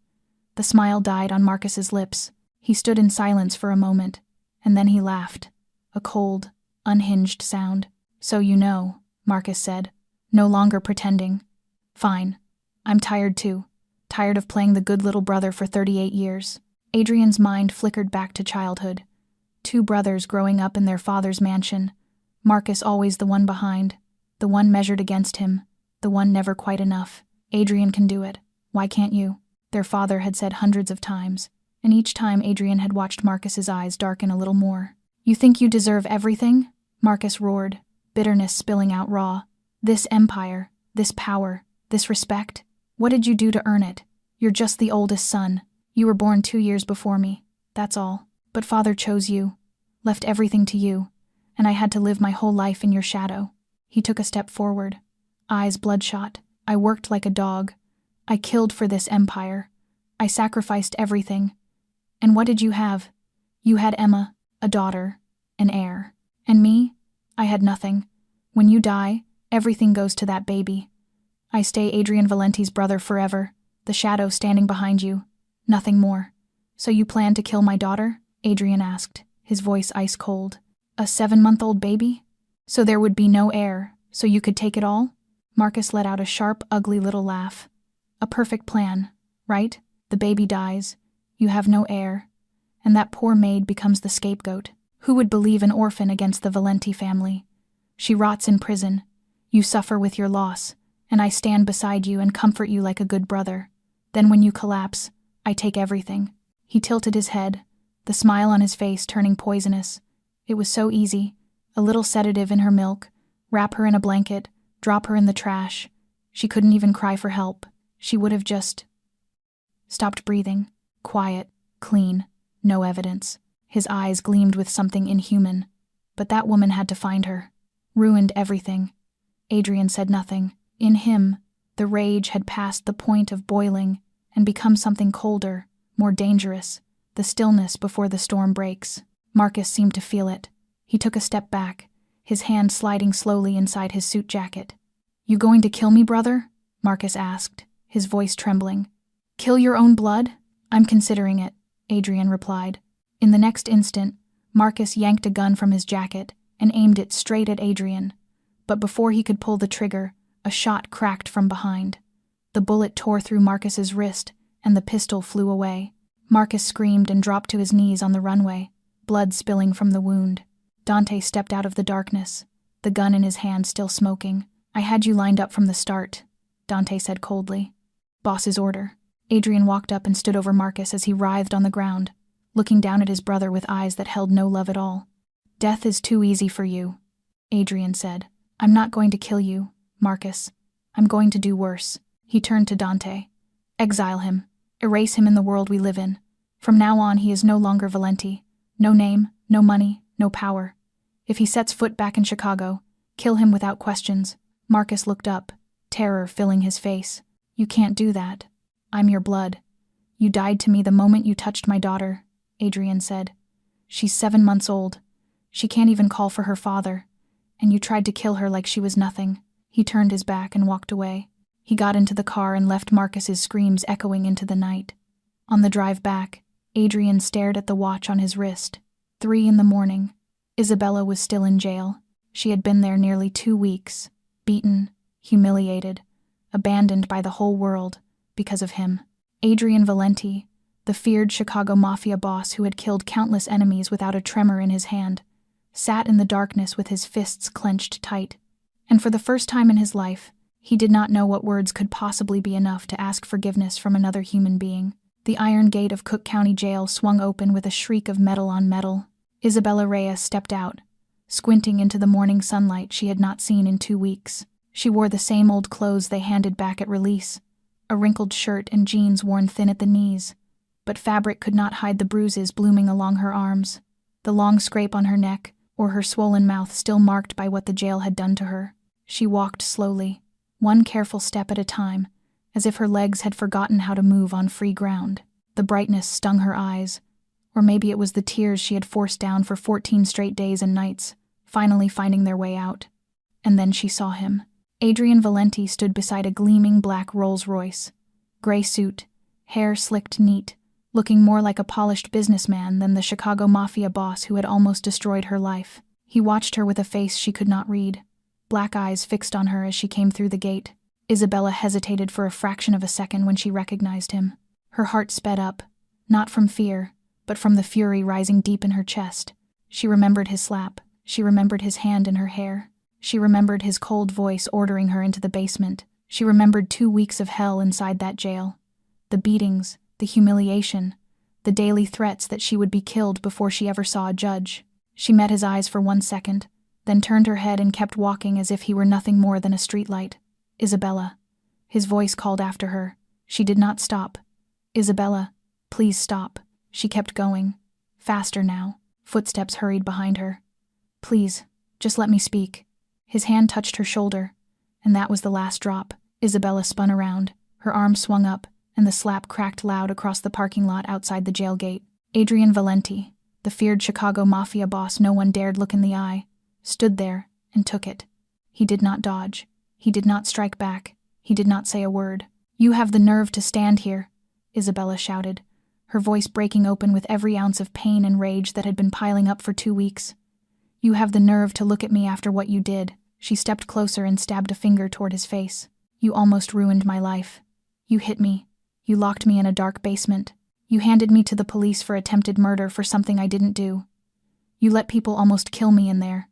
S1: The smile died on Marcus's lips. He stood in silence for a moment, and then he laughed, a cold, unhinged sound. "So you know," Marcus said, no longer pretending. Fine. I'm tired too. Tired of playing the good little brother for 38 years. Adrian's mind flickered back to childhood. 2 brothers growing up in their father's mansion. Marcus always the one behind, the one measured against him, the one never quite enough. Adrian can do it. Why can't you? Their father had said hundreds of times, and each time Adrian had watched Marcus's eyes darken a little more. You think you deserve everything? Marcus roared, bitterness spilling out raw. This empire, this power, this respect? What did you do to earn it? You're just the oldest son. You were born 2 years before me. That's all. But father chose you, left everything to you, and I had to live my whole life in your shadow. He took a step forward, eyes bloodshot. I worked like a dog. I killed for this empire. I sacrificed everything. And what did you have? You had Emma, a daughter, an heir. And me? I had nothing. When you die, everything goes to that baby. I stay Adrian Valenti's brother forever, the shadow standing behind you. Nothing more. So you plan to kill my daughter? Adrian asked, his voice ice cold. A 7-month-old baby? So there would be no heir, so you could take it all? Marcus let out a sharp, ugly little laugh. A perfect plan, right? The baby dies. You have no heir. And that poor maid becomes the scapegoat. Who would believe an orphan against the Valenti family? She rots in prison. You suffer with your loss, and I stand beside you and comfort you like a good brother. Then when you collapse, I take everything. He tilted his head, the smile on his face turning poisonous. It was so easy. A little sedative in her milk, wrap her in a blanket, drop her in the trash. She couldn't even cry for help. She would have just stopped breathing. Quiet, clean, no evidence. His eyes gleamed with something inhuman. But that woman had to find her. Ruined everything. Adrian said nothing. In him, the rage had passed the point of boiling and become something colder, more dangerous, the stillness before the storm breaks. Marcus seemed to feel it. He took a step back, his hand sliding slowly inside his suit jacket. You going to kill me, brother? Marcus asked, his voice trembling. Kill your own blood? I'm considering it, Adrian replied. In the next instant, Marcus yanked a gun from his jacket and aimed it straight at Adrian. But before he could pull the trigger, a shot cracked from behind. The bullet tore through Marcus's wrist, and the pistol flew away. Marcus screamed and dropped to his knees on the runway, blood spilling from the wound. Dante stepped out of the darkness, the gun in his hand still smoking. I had you lined up from the start, Dante said coldly. Boss's order. Adrian walked up and stood over Marcus as he writhed on the ground, looking down at his brother with eyes that held no love at all. Death is too easy for you, Adrian said. I'm not going to kill you, Marcus. I'm going to do worse. He turned to Dante. Exile him. Erase him in the world we live in. From now on he is no longer Valenti. No name, no money, no power. If he sets foot back in Chicago, kill him without questions. Marcus looked up, terror filling his face. You can't do that. I'm your blood. You died to me the moment you touched my daughter, Adrian said. She's 7 months old. She can't even call for her father. And you tried to kill her like she was nothing. He turned his back and walked away. He got into the car and left Marcus's screams echoing into the night. On the drive back, Adrian stared at the watch on his wrist. 3 a.m. Isabella was still in jail. She had been there nearly 2 weeks, beaten, humiliated, abandoned by the whole world because of him. Adrian Valenti, the feared Chicago Mafia boss who had killed countless enemies without a tremor in his hand, sat in the darkness with his fists clenched tight. And for the first time in his life, he did not know what words could possibly be enough to ask forgiveness from another human being. The iron gate of Cook County Jail swung open with a shriek of metal on metal. Isabella Reyes stepped out, squinting into the morning sunlight she had not seen in 2 weeks. She wore the same old clothes they handed back at release, a wrinkled shirt and jeans worn thin at the knees. But fabric could not hide the bruises blooming along her arms, the long scrape on her neck, or her swollen mouth still marked by what the jail had done to her. She walked slowly, one careful step at a time, as if her legs had forgotten how to move on free ground. The brightness stung her eyes, or maybe it was the tears she had forced down for 14 straight days and nights, finally finding their way out. And then she saw him. Adrian Valenti stood beside a gleaming black Rolls-Royce. Gray suit, hair slicked neat, looking more like a polished businessman than the Chicago Mafia boss who had almost destroyed her life. He watched her with a face she could not read. black eyes fixed on her as she came through the gate. Isabella hesitated for a fraction of a second when she recognized him. Her heart sped up, not from fear, but from the fury rising deep in her chest. She remembered his slap. She remembered his hand in her hair. She remembered his cold voice ordering her into the basement. She remembered 2 weeks of hell inside that jail. The beatings, the humiliation, the daily threats that she would be killed before she ever saw a judge. She met his eyes for 1 second, then turned her head and kept walking as if he were nothing more than a streetlight. Isabella. His voice called after her. She did not stop. Isabella, please stop. She kept going. Faster now. Footsteps hurried behind her. Please, just let me speak. His hand touched her shoulder, and that was the last drop. Isabella spun around. Her arm swung up, and the slap cracked loud across the parking lot outside the jail gate. Adrian Valenti, the feared Chicago Mafia boss no one dared look in the eye, stood there and took it. He did not dodge. He did not strike back. He did not say a word. "You have the nerve to stand here," Isabella shouted, her voice breaking open with every ounce of pain and rage that had been piling up for 2 weeks. "You have the nerve to look at me after what you did." She stepped closer and stabbed a finger toward his face. "You almost ruined my life. You hit me. You locked me in a dark basement. You handed me to the police for attempted murder for something I didn't do. You let people almost kill me in there."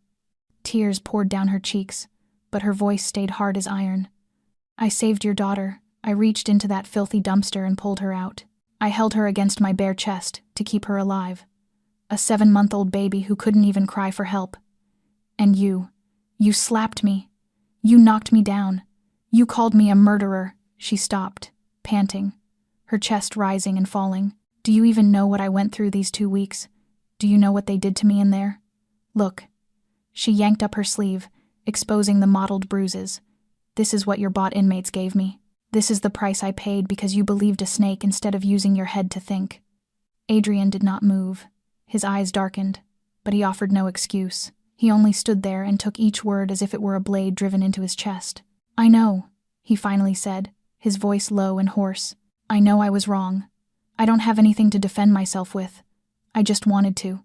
S1: Tears poured down her cheeks, but her voice stayed hard as iron. "I saved your daughter. I reached into that filthy dumpster and pulled her out. I held her against my bare chest to keep her alive. A 7-month-old baby who couldn't even cry for help. And you slapped me. You knocked me down. You called me a murderer." She stopped, panting, her chest rising and falling. "Do you even know what I went through these 2 weeks? Do you know what they did to me in there? Look." She yanked up her sleeve, exposing the mottled bruises. "This is what your bought inmates gave me. This is the price I paid because you believed a snake instead of using your head to think." Adrian did not move. His eyes darkened, but he offered no excuse. He only stood there and took each word as if it were a blade driven into his chest. "I know," he finally said, his voice low and hoarse. "I know I was wrong. I don't have anything to defend myself with. I just wanted to."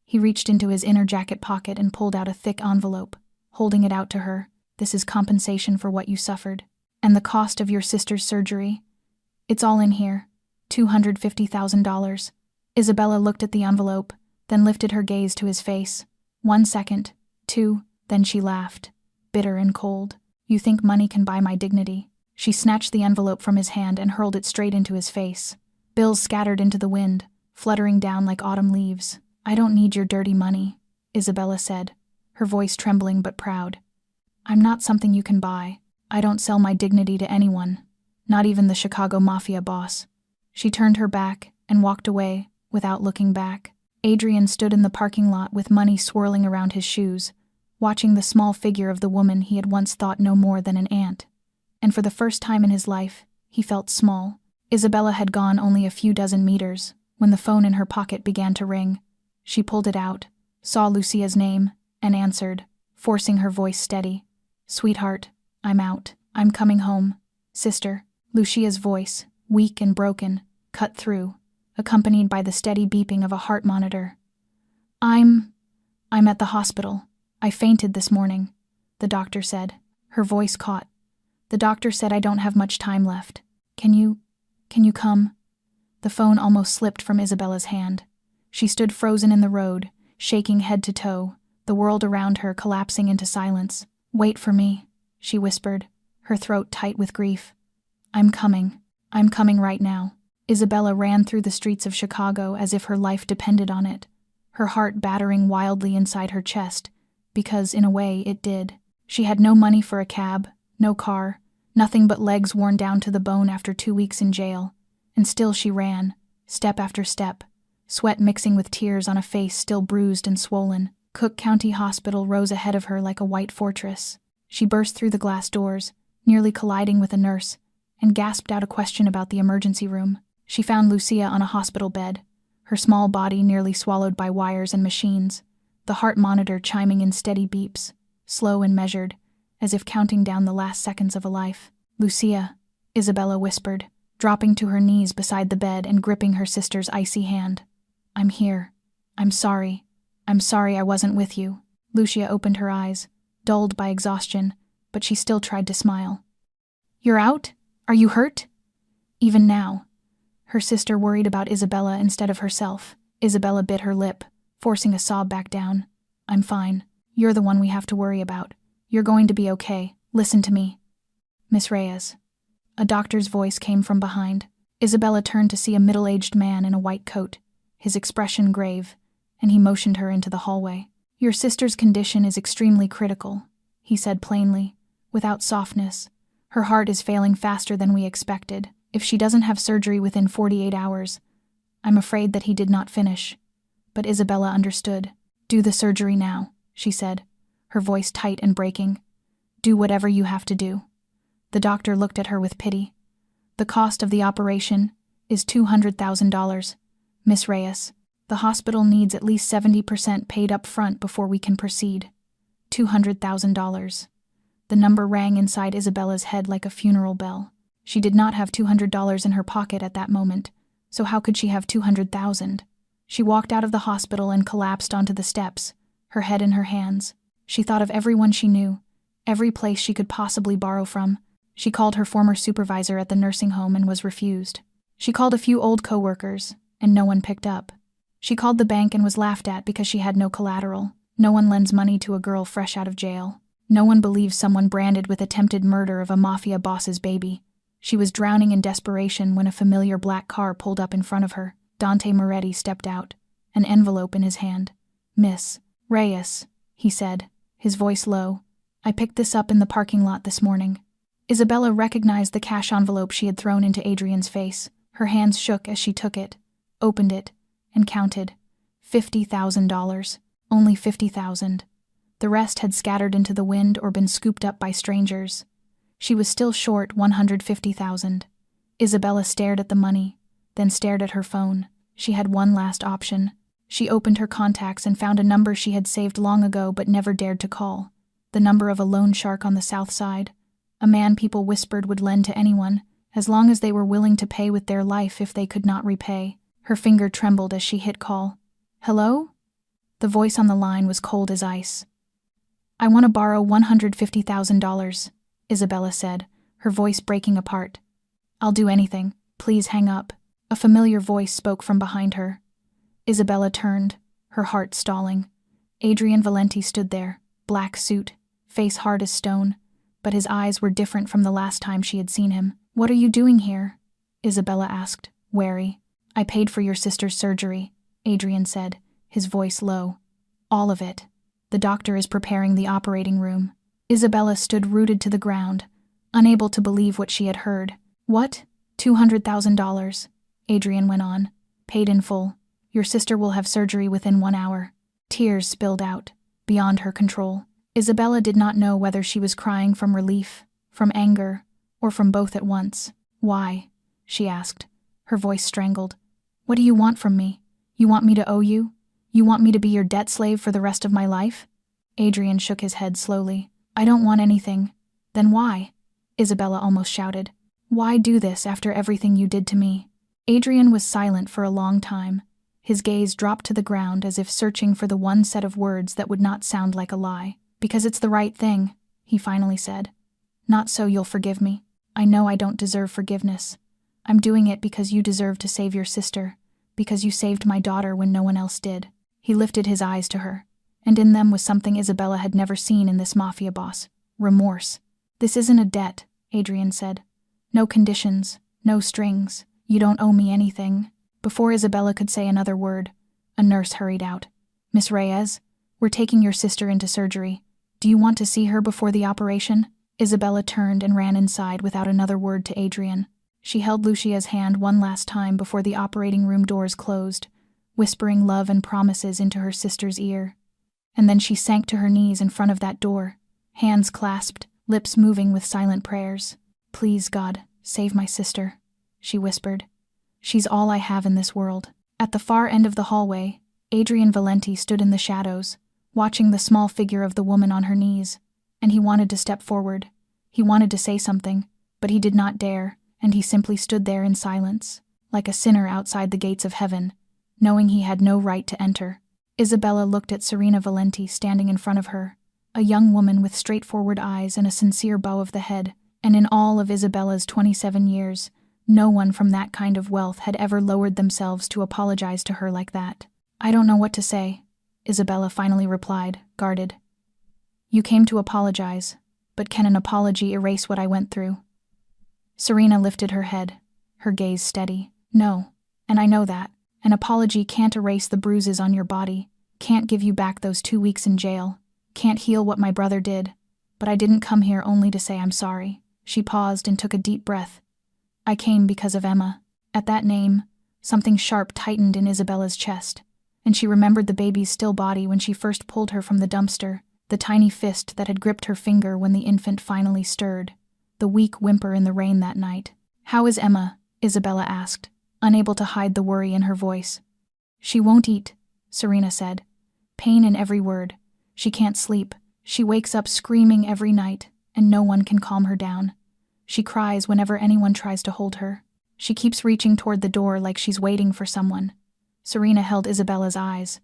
S1: He reached into his inner jacket pocket and pulled out a thick envelope, holding it out to her. "This is compensation for what you suffered. And the cost of your sister's surgery. It's all in here. $250,000. Isabella looked at the envelope, then lifted her gaze to his face. 1 second, 2, then she laughed, bitter and cold. "You think money can buy my dignity?" She snatched the envelope from his hand and hurled it straight into his face. Bills scattered into the wind, fluttering down like autumn leaves. "I don't need your dirty money," Isabella said, her voice trembling but proud. "I'm not something you can buy. I don't sell my dignity to anyone, not even the Chicago Mafia boss." She turned her back and walked away without looking back. Adrian stood in the parking lot with money swirling around his shoes, watching the small figure of the woman he had once thought no more than an aunt. And for the first time in his life, he felt small. Isabella had gone only a few dozen meters when the phone in her pocket began to ring. She pulled it out, saw Lucia's name, and answered, forcing her voice steady. "Sweetheart, I'm out. I'm coming home. Sister." Lucia's voice, weak and broken, cut through, accompanied by the steady beeping of a heart monitor. I'm at the hospital. I fainted this morning," the doctor said. Her voice caught. "The doctor said I don't have much time left. Can you come?" The phone almost slipped from Isabella's hand. She stood frozen in the road, shaking head to toe, the world around her collapsing into silence. "Wait for me," she whispered, her throat tight with grief. I'm coming right now." Isabella ran through the streets of Chicago as if her life depended on it, her heart battering wildly inside her chest, because in a way it did. She had no money for a cab, no car, nothing but legs worn down to the bone after 2 weeks in jail, and still she ran, step after step, sweat mixing with tears on a face still bruised and swollen. Cook County Hospital rose ahead of her like a white fortress. She burst through the glass doors, nearly colliding with a nurse, and gasped out a question about the emergency room. She found Lucia on a hospital bed, her small body nearly swallowed by wires and machines, the heart monitor chiming in steady beeps, slow and measured, as if counting down the last seconds of a life. "Lucia," Isabella whispered, dropping to her knees beside the bed and gripping her sister's icy hand. "I'm here. I'm sorry I wasn't with you." Lucia opened her eyes, dulled by exhaustion, but she still tried to smile. "You're out? Are you hurt?" Even now, her sister worried about Isabella instead of herself. Isabella bit her lip, forcing a sob back down. "I'm fine. You're the one we have to worry about. You're going to be okay. Listen to me." "Miss Reyes." A doctor's voice came from behind. Isabella turned to see a middle-aged man in a white coat, his expression grave, and he motioned her into the hallway. "Your sister's condition is extremely critical," he said plainly, without softness. "Her heart is failing faster than we expected. If she doesn't have surgery within 48 hours, I'm afraid that he did not finish." But Isabella understood. "Do the surgery now," she said, her voice tight and breaking. "Do whatever you have to do." The doctor looked at her with pity. "The cost of the operation is $200,000, Miss Reyes. The hospital needs at least 70% paid up front before we can proceed. $200,000. The number rang inside Isabella's head like a funeral bell. She did not have $200 in her pocket at that moment, so how could she have 200,000? She walked out of the hospital and collapsed onto the steps, her head in her hands. She thought of everyone she knew, every place she could possibly borrow from. She called her former supervisor at the nursing home and was refused. She called a few old co-workers, and no one picked up. She called the bank and was laughed at because she had no collateral. No one lends money to a girl fresh out of jail. No one believes someone branded with attempted murder of a Mafia boss's baby. She was drowning in desperation when a familiar black car pulled up in front of her. Dante Moretti stepped out, an envelope in his hand. "Miss Reyes," he said, his voice low. "I picked this up in the parking lot this morning." Isabella recognized the cash envelope she had thrown into Adrian's face. Her hands shook as she took it, opened it, and counted. $50,000. Only 50,000. The rest had scattered into the wind or been scooped up by strangers. She was still short 150,000. Isabella stared at the money, then stared at her phone. She had one last option. She opened her contacts and found a number she had saved long ago but never dared to call. The number of a loan shark on the south side. A man people whispered would lend to anyone, as long as they were willing to pay with their life if they could not repay. Her finger trembled as she hit call. "Hello?" The voice on the line was cold as ice. "I want to borrow $150,000, Isabella said, her voice breaking apart. "I'll do anything. Please hang up." A familiar voice spoke from behind her. Isabella turned, her heart stalling. Adrian Valenti stood there, black suit, face hard as stone, but his eyes were different from the last time she had seen him. "What are you doing here?" Isabella asked, wary. "I paid for your sister's surgery," Adrian said, his voice low. "All of it. The doctor is preparing the operating room." Isabella stood rooted to the ground, unable to believe what she had heard. "What? $200,000, Adrian went on. "Paid in full. Your sister will have surgery within 1 hour." Tears spilled out, beyond her control. Isabella did not know whether she was crying from relief, from anger, or from both at once. "Why?" she asked, her voice strangled. "What do you want from me? You want me to owe you? You want me to be your debt slave for the rest of my life?" Adrian shook his head slowly. "I don't want anything." "Then why?" Isabella almost shouted. "Why do this after everything you did to me?" Adrian was silent for a long time. His gaze dropped to the ground as if searching for the one set of words that would not sound like a lie. "Because it's the right thing," he finally said. "Not so you'll forgive me. I know I don't deserve forgiveness. I'm doing it because you deserve to save your sister, because you saved my daughter when no one else did." He lifted his eyes to her, and in them was something Isabella had never seen in this Mafia boss: remorse. "This isn't a debt," Adrian said. "No conditions, no strings. You don't owe me anything." Before Isabella could say another word, a nurse hurried out. "Miss Reyes, we're taking your sister into surgery. Do you want to see her before the operation?" Isabella turned and ran inside without another word to Adrian. She held Lucia's hand one last time before the operating room doors closed, whispering love and promises into her sister's ear. And then she sank to her knees in front of that door, hands clasped, lips moving with silent prayers. "Please, God, save my sister," she whispered. "She's all I have in this world." At the far end of the hallway, Adrian Valenti stood in the shadows, watching the small figure of the woman on her knees, and he wanted to step forward. He wanted to say something, but he did not dare, and he simply stood there in silence, like a sinner outside the gates of heaven, knowing he had no right to enter. Isabella looked at Serena Valenti standing in front of her, a young woman with straightforward eyes and a sincere bow of the head, and in all of Isabella's 27 years, no one from that kind of wealth had ever lowered themselves to apologize to her like that. "I don't know what to say," Isabella finally replied, guarded. "You came to apologize, but can an apology erase what I went through?" Serena lifted her head, her gaze steady. "No, and I know that. An apology can't erase the bruises on your body, can't give you back those 2 weeks in jail, can't heal what my brother did, but I didn't come here only to say I'm sorry." She paused and took a deep breath. "I came because of Emma." At that name, something sharp tightened in Isabella's chest, and she remembered the baby's still body when she first pulled her from the dumpster, the tiny fist that had gripped her finger when the infant finally stirred, the weak whimper in the rain that night. "How is Emma?" Isabella asked, unable to hide the worry in her voice. "She won't eat," Serena said, pain in every word. "She can't sleep. She wakes up screaming every night, and no one can calm her down. She cries whenever anyone tries to hold her. She keeps reaching toward the door like she's waiting for someone." Serena held Isabella's eyes.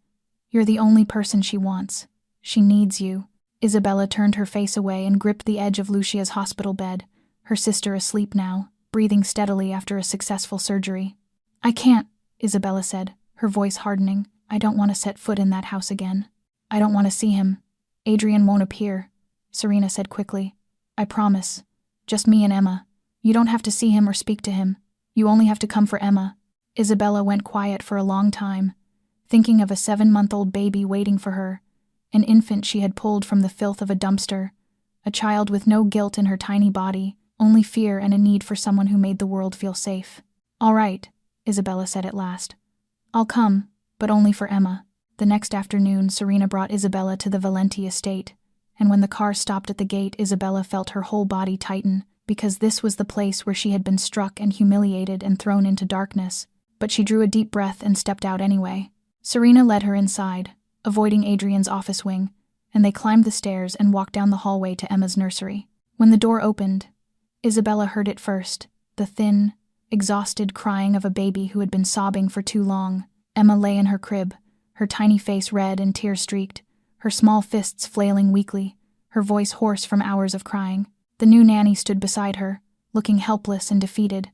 S1: "You're the only person she wants. She needs you." Isabella turned her face away and gripped the edge of Lucia's hospital bed, her sister asleep now, breathing steadily after a successful surgery. "I can't," Isabella said, her voice hardening. "I don't want to set foot in that house again. I don't want to see him. Adrian won't appear," Serena said quickly. "I promise. Just me and Emma. You don't have to see him or speak to him. You only have to come for Emma." Isabella went quiet for a long time, thinking of a 7-month-old baby waiting for her, an infant she had pulled from the filth of a dumpster, a child with no guilt in her tiny body, only fear and a need for someone who made the world feel safe. "All right," Isabella said at last. "I'll come, but only for Emma." The next afternoon, Serena brought Isabella to the Valenti estate, and when the car stopped at the gate, Isabella felt her whole body tighten, because this was the place where she had been struck and humiliated and thrown into darkness. But she drew a deep breath and stepped out anyway. Serena led her inside, avoiding Adrian's office wing, and they climbed the stairs and walked down the hallway to Emma's nursery. When the door opened, Isabella heard it first, the thin, exhausted crying of a baby who had been sobbing for too long. Emma lay in her crib, her tiny face red and tear-streaked, her small fists flailing weakly, her voice hoarse from hours of crying. The new nanny stood beside her, looking helpless and defeated.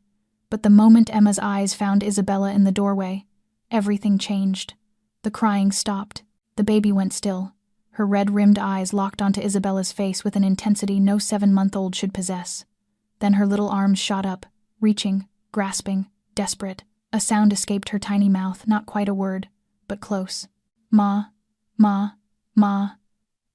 S1: But the moment Emma's eyes found Isabella in the doorway, everything changed. The crying stopped. The baby went still, her red-rimmed eyes locked onto Isabella's face with an intensity no 7-month-old should possess. Then her little arms shot up, reaching, grasping, desperate. A sound escaped her tiny mouth, not quite a word, but close. "Ma, ma, ma."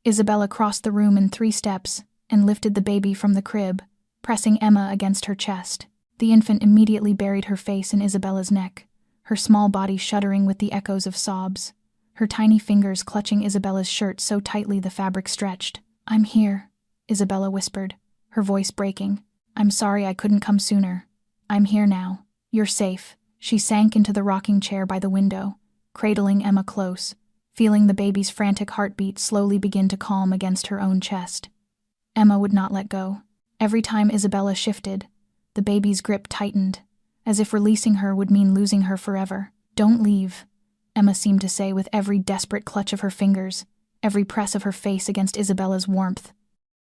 S1: Isabella crossed the room in 3 steps and lifted the baby from the crib, pressing Emma against her chest. The infant immediately buried her face in Isabella's neck, her small body shuddering with the echoes of sobs, her tiny fingers clutching Isabella's shirt so tightly the fabric stretched. "I'm here," Isabella whispered, her voice breaking. "I'm sorry I couldn't come sooner. I'm here now. You're safe." She sank into the rocking chair by the window, cradling Emma close, feeling the baby's frantic heartbeat slowly begin to calm against her own chest. Emma would not let go. Every time Isabella shifted, the baby's grip tightened, as if releasing her would mean losing her forever. "Don't leave," Emma seemed to say with every desperate clutch of her fingers, every press of her face against Isabella's warmth.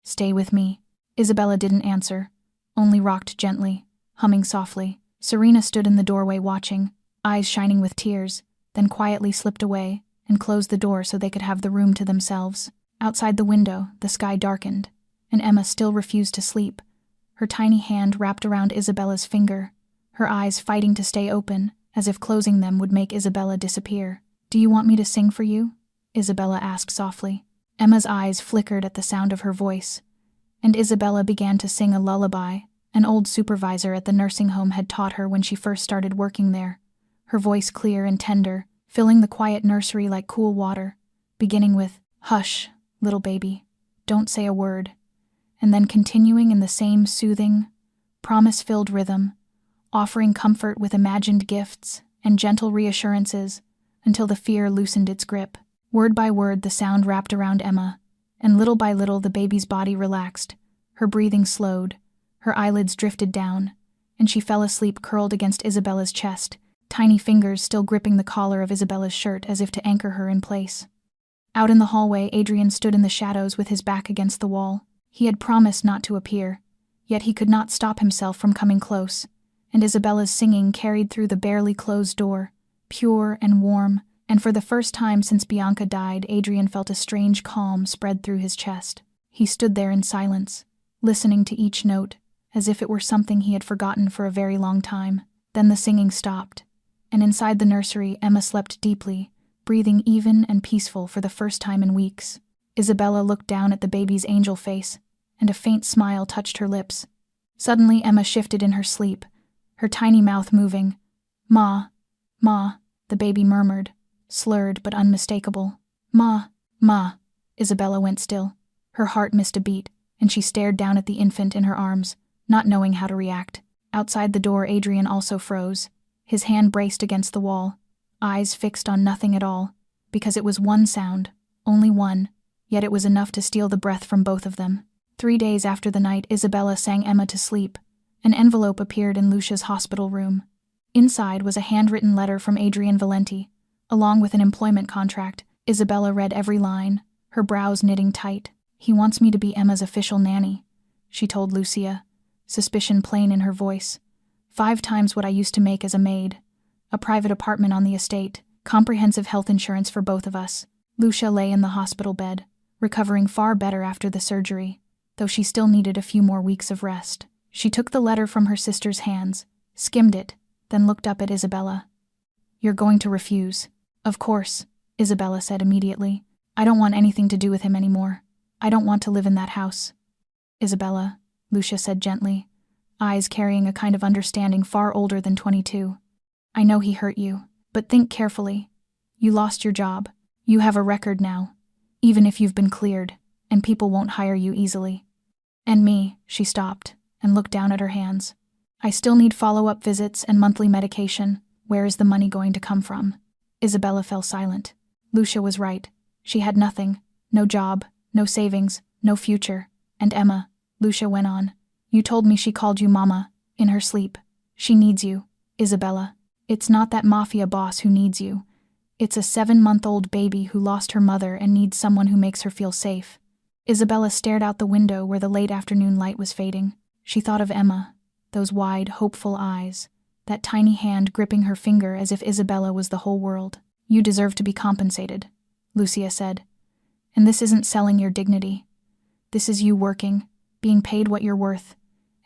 S1: "Stay with me." Isabella didn't answer, only rocked gently, humming softly. Serena stood in the doorway watching, eyes shining with tears, then quietly slipped away and closed the door so they could have the room to themselves. Outside the window, the sky darkened, and Emma still refused to sleep, her tiny hand wrapped around Isabella's finger, her eyes fighting to stay open, as if closing them would make Isabella disappear. "Do you want me to sing for you?" Isabella asked softly. Emma's eyes flickered at the sound of her voice, and Isabella began to sing a lullaby an old supervisor at the nursing home had taught her when she first started working there, her voice clear and tender, filling the quiet nursery like cool water, beginning with, "Hush, little baby, don't say a word," and then continuing in the same soothing, promise-filled rhythm, offering comfort with imagined gifts and gentle reassurances until the fear loosened its grip. Word by word the sound wrapped around Emma, and little by little the baby's body relaxed, her breathing slowed, her eyelids drifted down, and she fell asleep curled against Isabella's chest, tiny fingers still gripping the collar of Isabella's shirt as if to anchor her in place. Out in the hallway, Adrian stood in the shadows with his back against the wall. He had promised not to appear, yet he could not stop himself from coming close, and Isabella's singing carried through the barely closed door, pure and warm, and for the first time since Bianca died, Adrian felt a strange calm spread through his chest. He stood there in silence, listening to each note, as if it were something he had forgotten for a very long time. Then the singing stopped, and inside the nursery, Emma slept deeply, breathing even and peaceful for the first time in weeks. Isabella looked down at the baby's angel face, and a faint smile touched her lips. Suddenly, Emma shifted in her sleep, her tiny mouth moving. "Ma, Ma," the baby murmured, slurred but unmistakable. "Ma, Ma." Isabella went still. Her heart missed a beat, and she stared down at the infant in her arms, not knowing how to react. Outside the door, Adrian also froze, his hand braced against the wall, eyes fixed on nothing at all, because it was one sound, only one, yet it was enough to steal the breath from both of them. 3 days after the night Isabella sang Emma to sleep, an envelope appeared in Lucia's hospital room. Inside was a handwritten letter from Adrian Valenti, along with an employment contract. Isabella read every line, her brows knitting tight. "He wants me to be Emma's official nanny," she told Lucia, suspicion plain in her voice. "5 times what I used to make as a maid. A private apartment on the estate, comprehensive health insurance for both of us." Lucia lay in the hospital bed, recovering far better after the surgery, though she still needed a few more weeks of rest. She took the letter from her sister's hands, skimmed it, then looked up at Isabella. "You're going to refuse." "Of course," Isabella said immediately. "I don't want anything to do with him anymore. I don't want to live in that house." "Isabella," Lucia said gently, eyes carrying a kind of understanding far older than 22. "I know he hurt you, but think carefully. You lost your job. You have a record now, even if you've been cleared, and people won't hire you easily. And me," she stopped, and looked down at her hands. "I still need follow-up visits and monthly medication. Where is the money going to come from?" Isabella fell silent. Lucia was right. She had nothing. No job, no savings, no future. "And Emma," Lucia went on, "you told me she called you Mama, in her sleep. She needs you, Isabella. It's not that Mafia boss who needs you. It's a 7-month-old baby who lost her mother and needs someone who makes her feel safe." Isabella stared out the window where the late afternoon light was fading. She thought of Emma, those wide, hopeful eyes, that tiny hand gripping her finger as if Isabella was the whole world. "You deserve to be compensated," Lucia said. "And this isn't selling your dignity. This is you working, being paid what you're worth,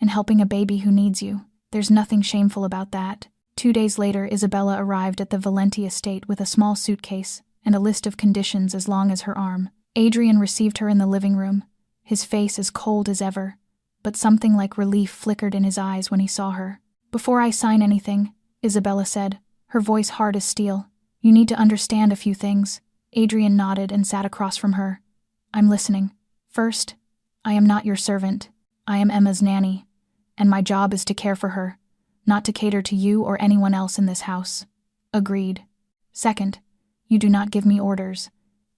S1: and helping a baby who needs you. There's nothing shameful about that." 2 days later, Isabella arrived at the Valenti estate with a small suitcase and a list of conditions as long as her arm. Adrian received her in the living room, his face as cold as ever, but something like relief flickered in his eyes when he saw her. "Before I sign anything," Isabella said, her voice hard as steel, "you need to understand a few things." Adrian nodded and sat across from her. "I'm listening. First, I am not your servant. I am Emma's nanny, and my job is to care for her, not to cater to you or anyone else in this house." "Agreed." "Second, you do not give me orders.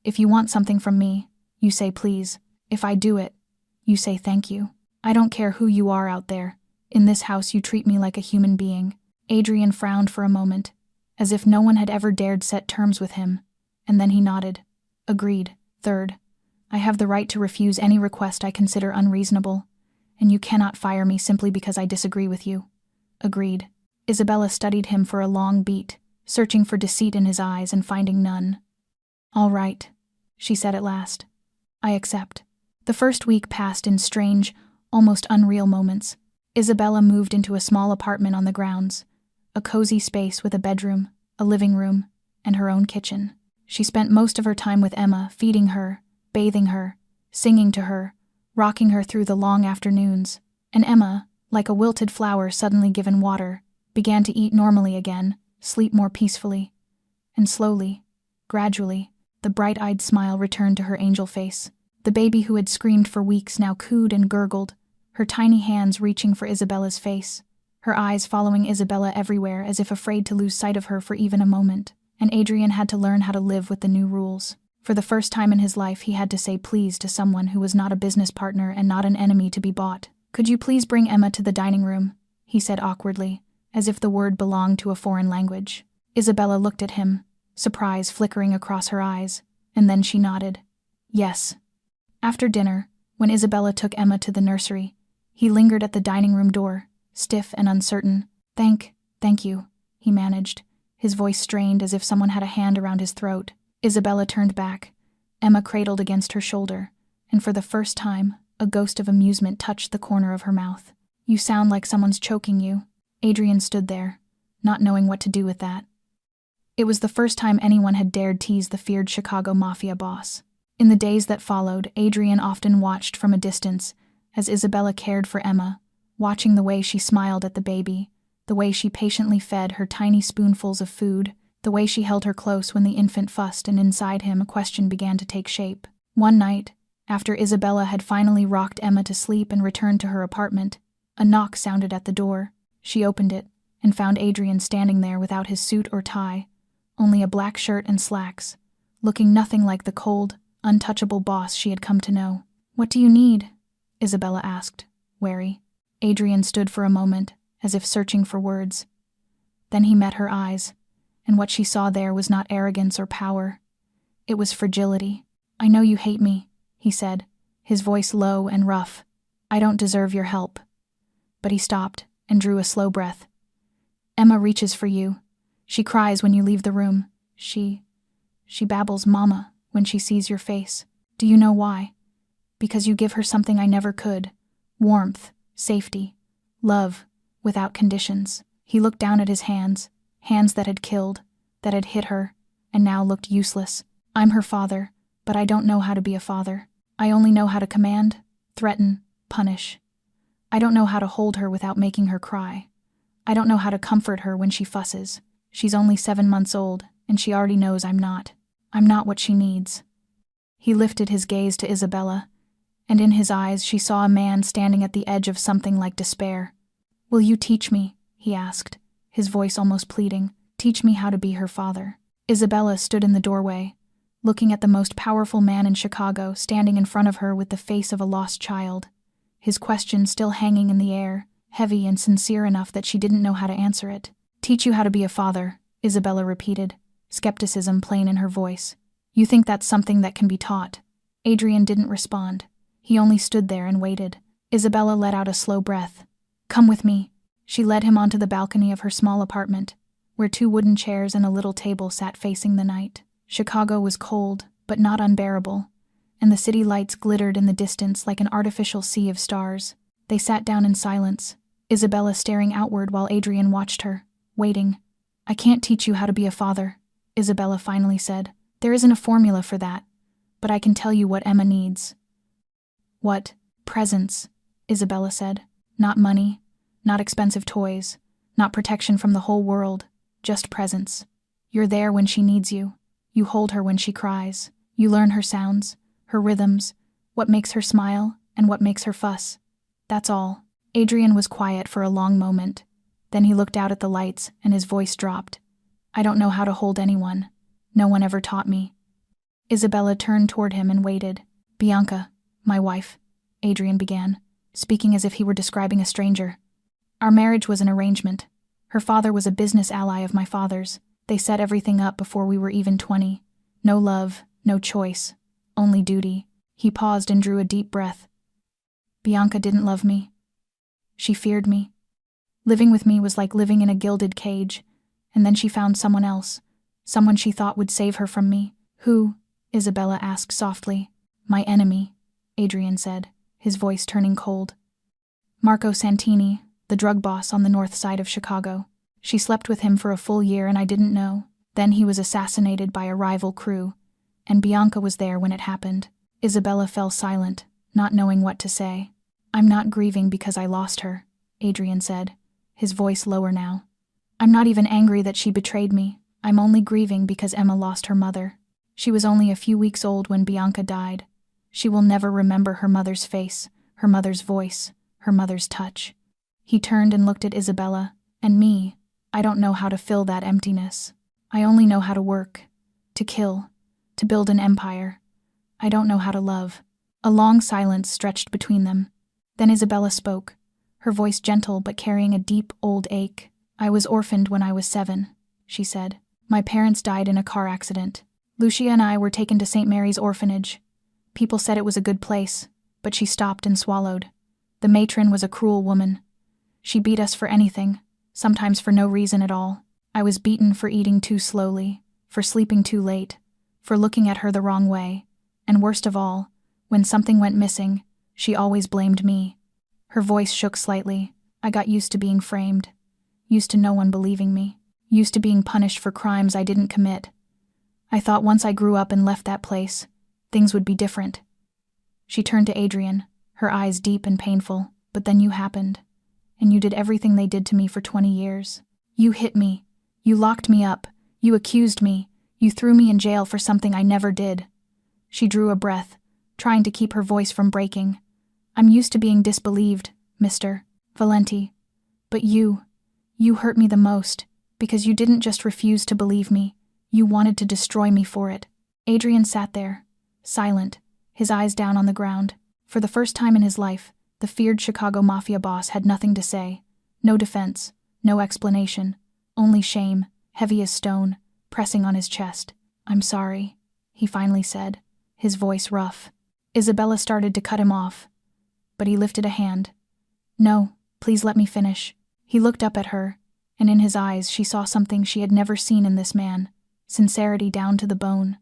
S1: If you want something from me, you say please. If I do it, you say thank you. I don't care who you are out there. In this house you treat me like a human being." Adrian frowned for a moment, as if no one had ever dared set terms with him, and then he nodded. "Agreed." "Third, I have the right to refuse any request I consider unreasonable, and you cannot fire me simply because I disagree with you." "Agreed." Isabella studied him for a long beat, searching for deceit in his eyes and finding none. "All right," she said at last. "I accept." The first week passed in strange, almost unreal moments. Isabella moved into a small apartment on the grounds, a cozy space with a bedroom, a living room, and her own kitchen. She spent most of her time with Emma, feeding her, bathing her, singing to her, rocking her through the long afternoons, and Emma, like a wilted flower suddenly given water, began to eat normally again, sleep more peacefully. And slowly, gradually, the bright-eyed smile returned to her angel face. The baby who had screamed for weeks now cooed and gurgled, her tiny hands reaching for Isabella's face, her eyes following Isabella everywhere as if afraid to lose sight of her for even a moment. And Adrian had to learn how to live with the new rules. For the first time in his life, he had to say please to someone who was not a business partner and not an enemy to be bought. "Could you please bring Emma to the dining room?" he said awkwardly, as if the word belonged to a foreign language. Isabella looked at him, surprise flickering across her eyes, And then she nodded. Yes. After dinner, when Isabella took Emma to the nursery, he lingered at the dining room door, stiff and uncertain. Thank you, he managed, his voice strained as if someone had a hand around his throat. Isabella turned back, Emma cradled against her shoulder, and for the first time, a ghost of amusement touched the corner of her mouth. You sound like someone's choking you. Adrian stood there, not knowing what to do with that. It was the first time anyone had dared tease the feared Chicago Mafia boss. In the days that followed, Adrian often watched from a distance as Isabella cared for Emma, watching the way she smiled at the baby, the way she patiently fed her tiny spoonfuls of food, the way she held her close when the infant fussed, and inside him a question began to take shape. One night, after Isabella had finally rocked Emma to sleep and returned to her apartment, a knock sounded at the door. She opened it and found Adrian standing there without his suit or tie, only a black shirt and slacks, looking nothing like the cold, untouchable boss she had come to know. What do you need? Isabella asked, wary. Adrian stood for a moment, as if searching for words. Then he met her eyes, and what she saw there was not arrogance or power. It was fragility. I know you hate me, he said, his voice low and rough. I don't deserve your help. But he stopped and drew a slow breath. Emma reaches for you. She cries when you leave the room. She babbles mama when she sees your face. Do you know why? Because you give her something I never could. Warmth, safety, love, without conditions. He looked down at his hands that had killed, that had hit her, and now looked useless. I'm her father, but I don't know how to be a father. I only know how to command, threaten, punish. I don't know how to hold her without making her cry. I don't know how to comfort her when she fusses. She's only 7 months old, and she already knows I'm not what she needs. He lifted his gaze to Isabella, and in his eyes she saw a man standing at the edge of something like despair. Will you teach me? He asked, his voice almost pleading. Teach me how to be her father. Isabella stood in the doorway, looking at the most powerful man in Chicago standing in front of her with the face of a lost child, his question still hanging in the air, heavy and sincere enough that she didn't know how to answer it. Teach you how to be a father, Isabella repeated, skepticism plain in her voice. You think that's something that can be taught? Adrian didn't respond. He only stood there and waited. Isabella let out a slow breath. Come with me. She led him onto the balcony of her small apartment, where 2 wooden chairs and a little table sat facing the night. Chicago was cold, but not unbearable, and the city lights glittered in the distance like an artificial sea of stars. They sat down in silence, Isabella staring outward while Adrian watched her, waiting. I can't teach you how to be a father, Isabella finally said. There isn't a formula for that, but I can tell you what Emma needs. What? Presence, Isabella said. Not money, not expensive toys, not protection from the whole world, just presence. You're there when she needs you. You hold her when she cries. You learn her sounds, her rhythms, what makes her smile and what makes her fuss. That's all. Adrian was quiet for a long moment. Then he looked out at the lights and his voice dropped. I don't know how to hold anyone. No one ever taught me. Isabella turned toward him and waited. Bianca, my wife, Adrian began, speaking as if he were describing a stranger. Our marriage was an arrangement. Her father was a business ally of my father's. They set everything up before we were even 20. No love, no choice, only duty. He paused and drew a deep breath. Bianca didn't love me. She feared me. Living with me was like living in a gilded cage, and then she found someone else, someone she thought would save her from me. Who? Isabella asked softly. My enemy, Adrian said, his voice turning cold. Marco Santini, the drug boss on the north side of Chicago. She slept with him for a full year and I didn't know. Then he was assassinated by a rival crew, and Bianca was there when it happened. Isabella fell silent, not knowing what to say. I'm not grieving because I lost her, Adrian said, his voice lower now. I'm not even angry that she betrayed me. I'm only grieving because Emma lost her mother. She was only a few weeks old when Bianca died. She will never remember her mother's face, her mother's voice, her mother's touch. He turned and looked at Isabella, and me. I don't know how to fill that emptiness. I only know how to work, to kill, to build an empire. I don't know how to love. A long silence stretched between them. Then Isabella spoke, her voice gentle but carrying a deep, old ache. I was orphaned when I was 7, she said. My parents died in a car accident. Lucia and I were taken to St. Mary's orphanage. People said it was a good place, but she stopped and swallowed. The matron was a cruel woman. She beat us for anything, sometimes for no reason at all. I was beaten for eating too slowly, for sleeping too late, for looking at her the wrong way, and worst of all, when something went missing, she always blamed me. Her voice shook slightly. I got used to being framed, used to no one believing me, used to being punished for crimes I didn't commit. I thought once I grew up and left that place, things would be different. She turned to Adrian, her eyes deep and painful. But then you happened, and you did everything they did to me for 20 years. You hit me, you locked me up, you accused me, you threw me in jail for something I never did. She drew a breath, trying to keep her voice from breaking. I'm used to being disbelieved, Mr. Valenti. But you hurt me the most, because you didn't just refuse to believe me, you wanted to destroy me for it. Adrian sat there, silent, his eyes down on the ground. For the first time in his life, the feared Chicago Mafia boss had nothing to say. No defense, no explanation, only shame, heavy as stone, pressing on his chest. I'm sorry, he finally said, his voice rough. Isabella started to cut him off, but he lifted a hand. No, please let me finish. He looked up at her, and in his eyes she saw something she had never seen in this man, sincerity down to the bone.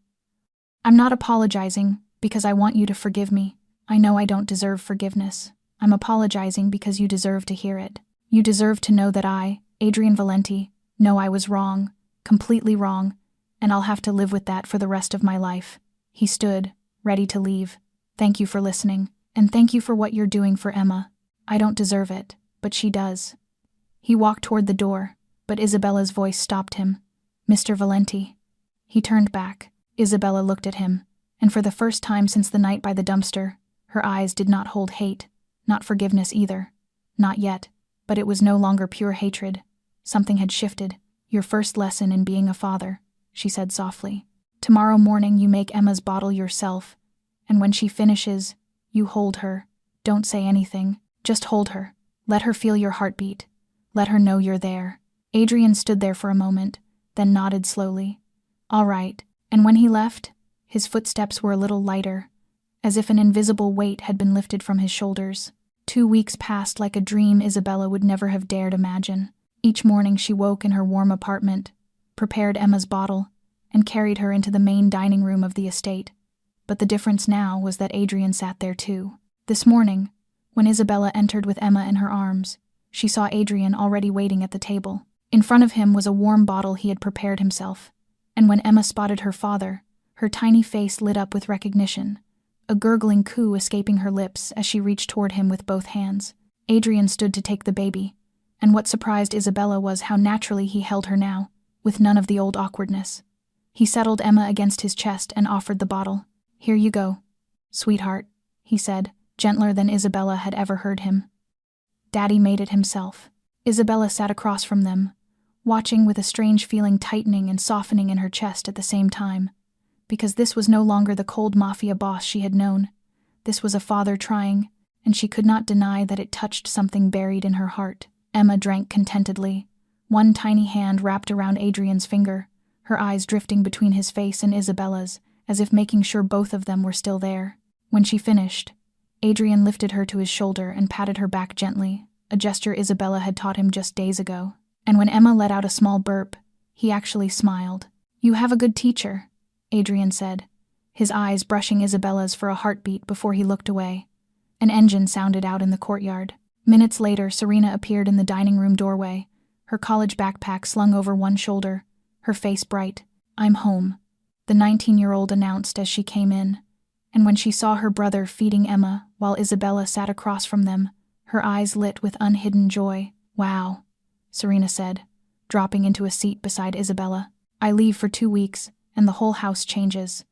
S1: I'm not apologizing because I want you to forgive me. I know I don't deserve forgiveness. I'm apologizing because you deserve to hear it. You deserve to know that I, Adrian Valenti, know I was wrong, completely wrong, and I'll have to live with that for the rest of my life. He stood, ready to leave. Thank you for listening, and thank you for what you're doing for Emma. I don't deserve it, but she does. He walked toward the door, but Isabella's voice stopped him. Mr. Valenti. He turned back. Isabella looked at him, and for the first time since the night by the dumpster, her eyes did not hold hate, not forgiveness either. Not yet, but it was no longer pure hatred. Something had shifted. Your first lesson in being a father, she said softly. Tomorrow morning you make Emma's bottle yourself, and when she finishes, you hold her. Don't say anything, just hold her. Let her feel your heartbeat. Let her know you're there. Adrian stood there for a moment, then nodded slowly. All right, and when he left, his footsteps were a little lighter, as if an invisible weight had been lifted from his shoulders. 2 weeks passed like a dream Isabella would never have dared imagine. Each morning she woke in her warm apartment, prepared Emma's bottle, and carried her into the main dining room of the estate. But the difference now was that Adrian sat there too. This morning, when Isabella entered with Emma in her arms, she saw Adrian already waiting at the table. In front of him was a warm bottle he had prepared himself, and when Emma spotted her father, her tiny face lit up with recognition, a gurgling coo escaping her lips as she reached toward him with both hands. Adrian stood to take the baby, and what surprised Isabella was how naturally he held her now, with none of the old awkwardness. He settled Emma against his chest and offered the bottle. Here you go, sweetheart, he said, gentler than Isabella had ever heard him. Daddy made it himself. Isabella sat across from them, watching with a strange feeling tightening and softening in her chest at the same time. Because this was no longer the cold Mafia boss she had known. This was a father trying, and she could not deny that it touched something buried in her heart. Emma drank contentedly, one tiny hand wrapped around Adrian's finger, her eyes drifting between his face and Isabella's, as if making sure both of them were still there. When she finished, Adrian lifted her to his shoulder and patted her back gently, a gesture Isabella had taught him just days ago. And when Emma let out a small burp, he actually smiled. You have a good teacher, Adrian said, his eyes brushing Isabella's for a heartbeat before he looked away. An engine sounded out in the courtyard. Minutes later, Serena appeared in the dining room doorway, her college backpack slung over one shoulder, her face bright. I'm home, the 19-year-old announced as she came in. And when she saw her brother feeding Emma while Isabella sat across from them, her eyes lit with unhidden joy. Wow, Serena said, dropping into a seat beside Isabella. I leave for 2 weeks, and the whole house changes.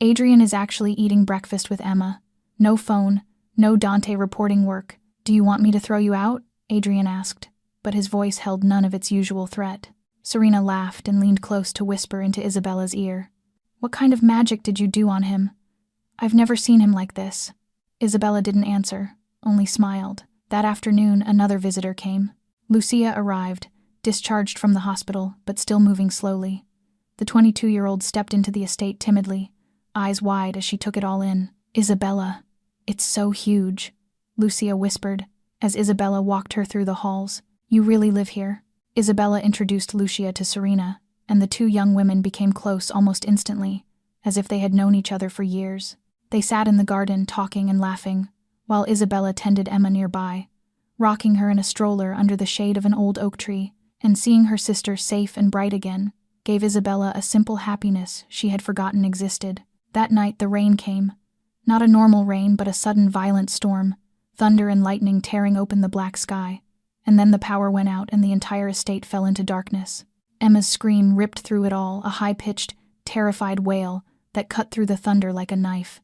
S1: Adrian is actually eating breakfast with Emma. No phone, no Dante reporting work. Do you want me to throw you out? Adrian asked, but his voice held none of its usual threat. Serena laughed and leaned close to whisper into Isabella's ear. What kind of magic did you do on him? I've never seen him like this. Isabella didn't answer, only smiled. That afternoon, another visitor came. Lucia arrived, discharged from the hospital, but still moving slowly. The 22-year-old stepped into the estate timidly, eyes wide as she took it all in. Isabella. It's so huge, Lucia whispered, as Isabella walked her through the halls. You really live here? Isabella introduced Lucia to Serena, and the two young women became close almost instantly, as if they had known each other for years. They sat in the garden talking and laughing, while Isabella tended Emma nearby, rocking her in a stroller under the shade of an old oak tree, and seeing her sister safe and bright again gave Isabella a simple happiness she had forgotten existed. That night the rain came. Not a normal rain, but a sudden violent storm, thunder and lightning tearing open the black sky. And then the power went out and the entire estate fell into darkness. Emma's scream ripped through it all, a high-pitched, terrified wail that cut through the thunder like a knife.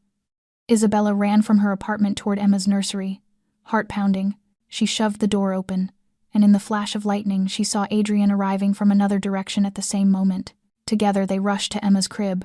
S1: Isabella ran from her apartment toward Emma's nursery. Heart pounding, she shoved the door open, and in the flash of lightning she saw Adrian arriving from another direction at the same moment. Together they rushed to Emma's crib.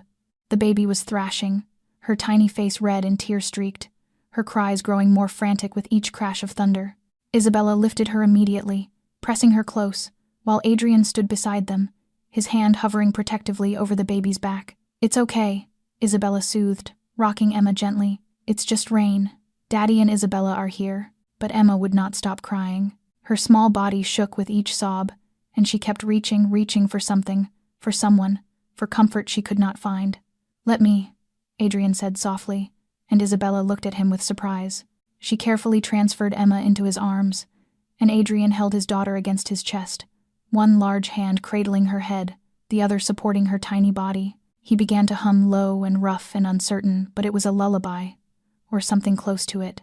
S1: The baby was thrashing, her tiny face red and tear-streaked, her cries growing more frantic with each crash of thunder. Isabella lifted her immediately, pressing her close, while Adrian stood beside them, his hand hovering protectively over the baby's back. It's okay, Isabella soothed, rocking Emma gently. It's just rain. Daddy and Isabella are here. But Emma would not stop crying. Her small body shook with each sob, and she kept reaching for something, for someone, for comfort she could not find. Let me, Adrian said softly, and Isabella looked at him with surprise. She carefully transferred Emma into his arms, and Adrian held his daughter against his chest, one large hand cradling her head, the other supporting her tiny body. He began to hum low and rough and uncertain, but it was a lullaby, or something close to it.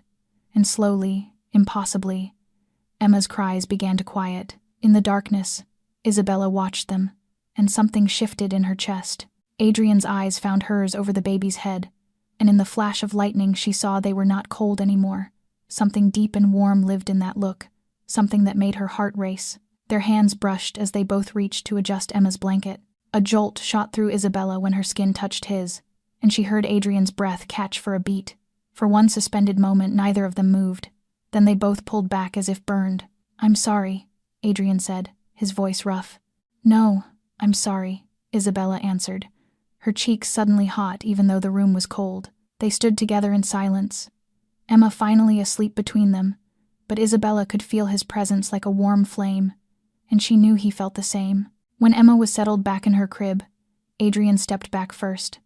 S1: And slowly, impossibly, Emma's cries began to quiet. In the darkness, Isabella watched them, and something shifted in her chest. Adrian's eyes found hers over the baby's head, and in the flash of lightning she saw they were not cold anymore. Something deep and warm lived in that look, something that made her heart race. Their hands brushed as they both reached to adjust Emma's blanket. A jolt shot through Isabella when her skin touched his, and she heard Adrian's breath catch for a beat. For one suspended moment neither of them moved. Then they both pulled back as if burned. I'm sorry, Adrian said, his voice rough. No, I'm sorry, Isabella answered, her cheeks suddenly hot even though the room was cold. They stood together in silence, Emma finally asleep between them, but Isabella could feel his presence like a warm flame, and she knew he felt the same. When Emma was settled back in her crib, Adrian stepped back first.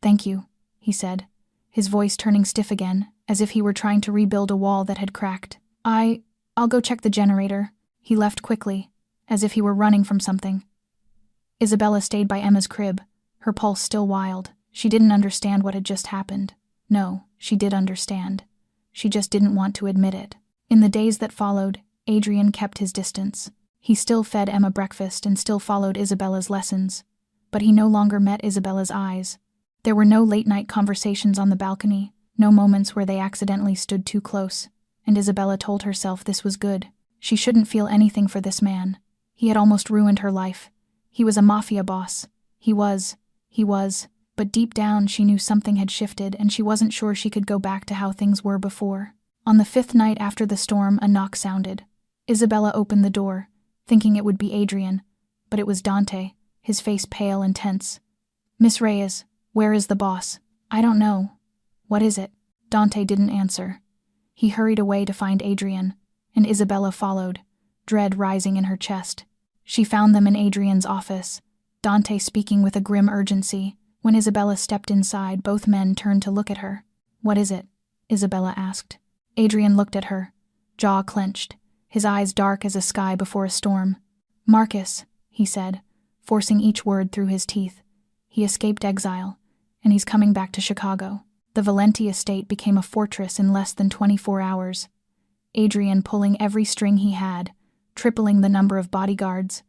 S1: Thank you, he said, his voice turning stiff again, as if he were trying to rebuild a wall that had cracked. I'll go check the generator. He left quickly, as if he were running from something. Isabella stayed by Emma's crib, her pulse still wild. She didn't understand what had just happened. No, she did understand. She just didn't want to admit it. In the days that followed, Adrian kept his distance. He still fed Emma breakfast and still followed Isabella's lessons, but he no longer met Isabella's eyes. There were no late-night conversations on the balcony, no moments where they accidentally stood too close, and Isabella told herself this was good. She shouldn't feel anything for this man. He had almost ruined her life. He was a mafia boss. He was, but deep down she knew something had shifted and she wasn't sure she could go back to how things were before. On the 5th night after the storm, a knock sounded. Isabella opened the door, thinking it would be Adrian, but it was Dante, his face pale and tense. Miss Reyes, where is the boss? I don't know. What is it? Dante didn't answer. He hurried away to find Adrian, and Isabella followed, dread rising in her chest. She found them in Adrian's office, Dante speaking with a grim urgency. When Isabella stepped inside, both men turned to look at her. What is it? Isabella asked. Adrian looked at her, jaw clenched, his eyes dark as a sky before a storm. Marcus, he said, forcing each word through his teeth. He escaped exile, and he's coming back to Chicago. The Valenti estate became a fortress in less than 24 hours. Adrian pulling every string he had, tripling the number of bodyguards,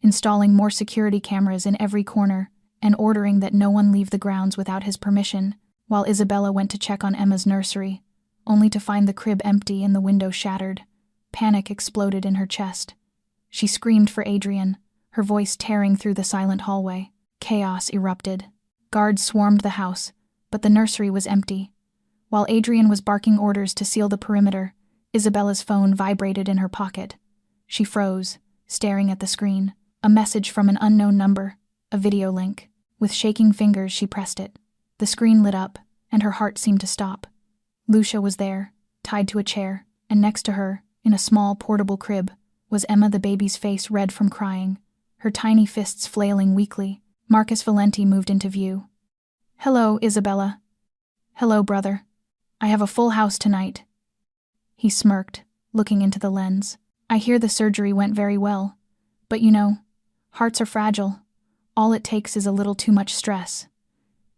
S1: installing more security cameras in every corner, and ordering that no one leave the grounds without his permission, while Isabella went to check on Emma's nursery, only to find the crib empty and the window shattered. Panic exploded in her chest. She screamed for Adrian, her voice tearing through the silent hallway. Chaos erupted. Guards swarmed the house, but the nursery was empty. While Adrian was barking orders to seal the perimeter, Isabella's phone vibrated in her pocket. She froze, staring at the screen. A message from an unknown number. A video link. With shaking fingers, she pressed it. The screen lit up, and her heart seemed to stop. Lucia was there, tied to a chair, and next to her, in a small portable crib, was Emma, the baby's face red from crying, her tiny fists flailing weakly. Marcus Valenti moved into view. "Hello, Isabella." "Hello, brother. I have a full house tonight." He smirked, looking into the lens. "I hear the surgery went very well. But you know, hearts are fragile. All it takes is a little too much stress."